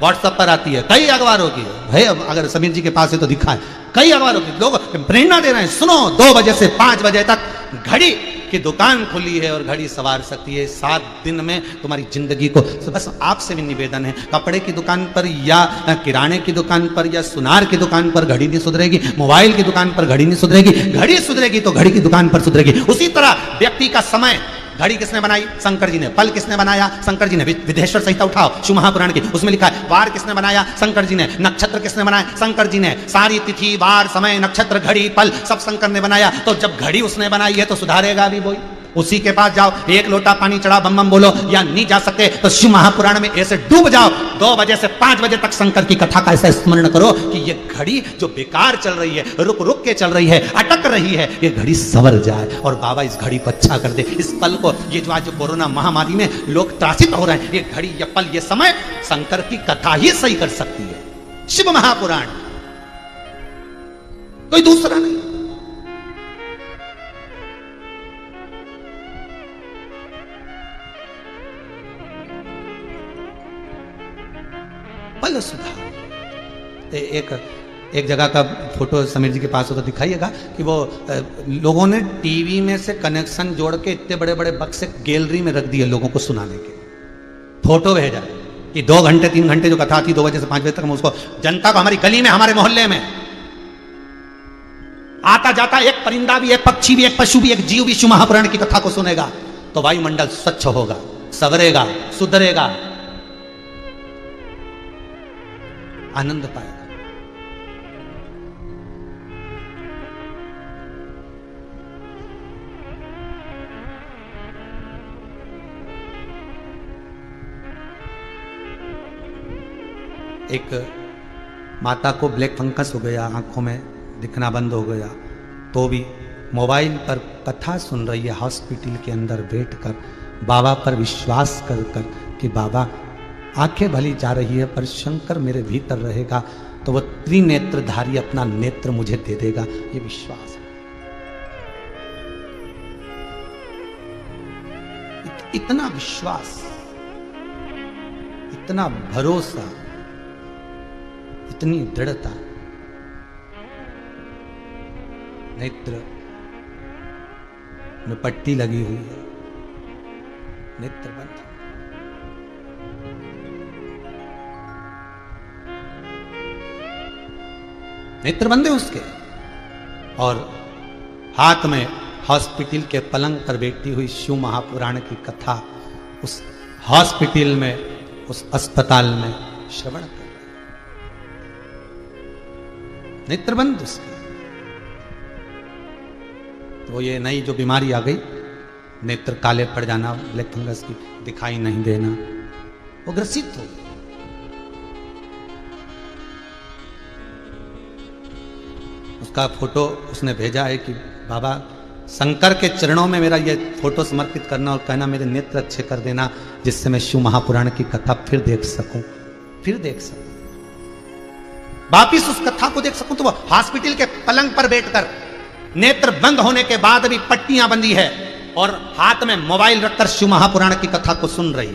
व्हाट्सएप पर आती है, कई अखबारों की है। अगर समीर जी के पास है तो दिखा है, कई अखबारों की लोग प्रेरणा दे रहे हैं। सुनो, 2 बजे से 5 बजे तक घड़ी की दुकान खुली है और घड़ी संवार सकती है। 7 दिन में तुम्हारी जिंदगी को। बस आपसे भी निवेदन है, कपड़े की दुकान पर या किराने की दुकान पर या सुनार की दुकान पर घड़ी नहीं सुधरेगी, मोबाइल की दुकान पर घड़ी नहीं सुधरेगी। घड़ी सुधरेगी तो घड़ी की दुकान पर सुधरेगी। उसी तरह व्यक्ति का समय, घड़ी किसने बनाई? शंकर जी ने। पल किसने बनाया? शंकर जी ने। विदेश्वर संहिता उठाओ, शिव महापुराण की, उसमें लिखा है वार किसने बनाया? शंकर जी ने। नक्षत्र किसने बनाया? शंकर जी ने। सारी तिथि, वार, समय, नक्षत्र, घड़ी, पल सब शंकर ने बनाया। तो जब घड़ी उसने बनाई है तो सुधारेगा भी वही। उसी के पास जाओ, 1 लोटा पानी चढ़ा, बम बम बोलो, या नहीं जा सकते तो शिव महापुराण में ऐसे डूब जाओ। 2 बजे से 5 बजे तक शंकर की कथा का ऐसा स्मरण करो कि ये घड़ी जो बेकार चल रही है, रुक रुक के चल रही है, अटक रही है, ये घड़ी संवर जाए। और बाबा इस घड़ी को अच्छा कर दे। इस पल को, ये जो आज कोरोना महामारी में लोग त्रासित हो रहे हैं, ये घड़ी, ये पल, ये समय शंकर की कथा ही सही कर सकती है। शिव महापुराण, कोई दूसरा नहीं। पल सुधार। एक जगह का फोटो समीर जी के पास हो तो दिखाइएगा कि वो लोगों ने टीवी में से कनेक्शन जोड़ के इतने बड़े बड़े बक्से गैलरी में रख दिए लोगों को सुनाने के। फोटो भेजा कि 2 घंटे 3 घंटे जो कथा थी 2 बजे से 5 बजे तक, हम उसको जनता को, हमारी गली में, हमारे मोहल्ले में आता जाता एक परिंदा भी, एक पक्षी भी, एक पशु भी, एक जीव भी शिव महापुराण की कथा को सुनेगा तो वायुमंडल स्वच्छ होगा, संवरेगा, सुधरेगा, आनंद पाएगा। एक माता को ब्लैक फंगस हो गया, आंखों में दिखना बंद हो गया, तो भी मोबाइल पर कथा सुन रही है, हॉस्पिटल के अंदर बैठकर बाबा पर विश्वास कर कर कि बाबा आंखें भली जा रही है पर शंकर मेरे भीतर रहेगा तो वह त्रिनेत्रधारी अपना नेत्र मुझे दे देगा, ये विश्वास है। इतना विश्वास, इतना भरोसा, इतनी दृढ़ता। नेत्र में पट्टी लगी हुई है, नेत्र बंद, नेत्र बंद है उसके, और हाथ में हॉस्पिटल के पलंग पर बैठी हुई शिव महापुराण की कथा उस हॉस्पिटल में, उस अस्पताल में श्रवण कर रहे, नेत्र बंद उसके। तो ये नई जो बीमारी आ गई, नेत्र काले पड़ जाना, ब्लैक फंगस की, दिखाई नहीं देना, वो ग्रसित हो गई। उसका फोटो उसने भेजा है कि बाबा शंकर के चरणों में मेरा ये फोटो समर्पित करना और कहना मेरे नेत्र अच्छे कर देना, जिससे मैं शिव महापुराण की कथा फिर देख सकूं, फिर देख सकूं, वापिस उस कथा को देख सकूं। तो वो हॉस्पिटल के पलंग पर बैठकर नेत्र बंद होने के बाद भी पट्टियां बंधी है और हाथ में मोबाइल रखकर शिव महापुराण की कथा को सुन रही।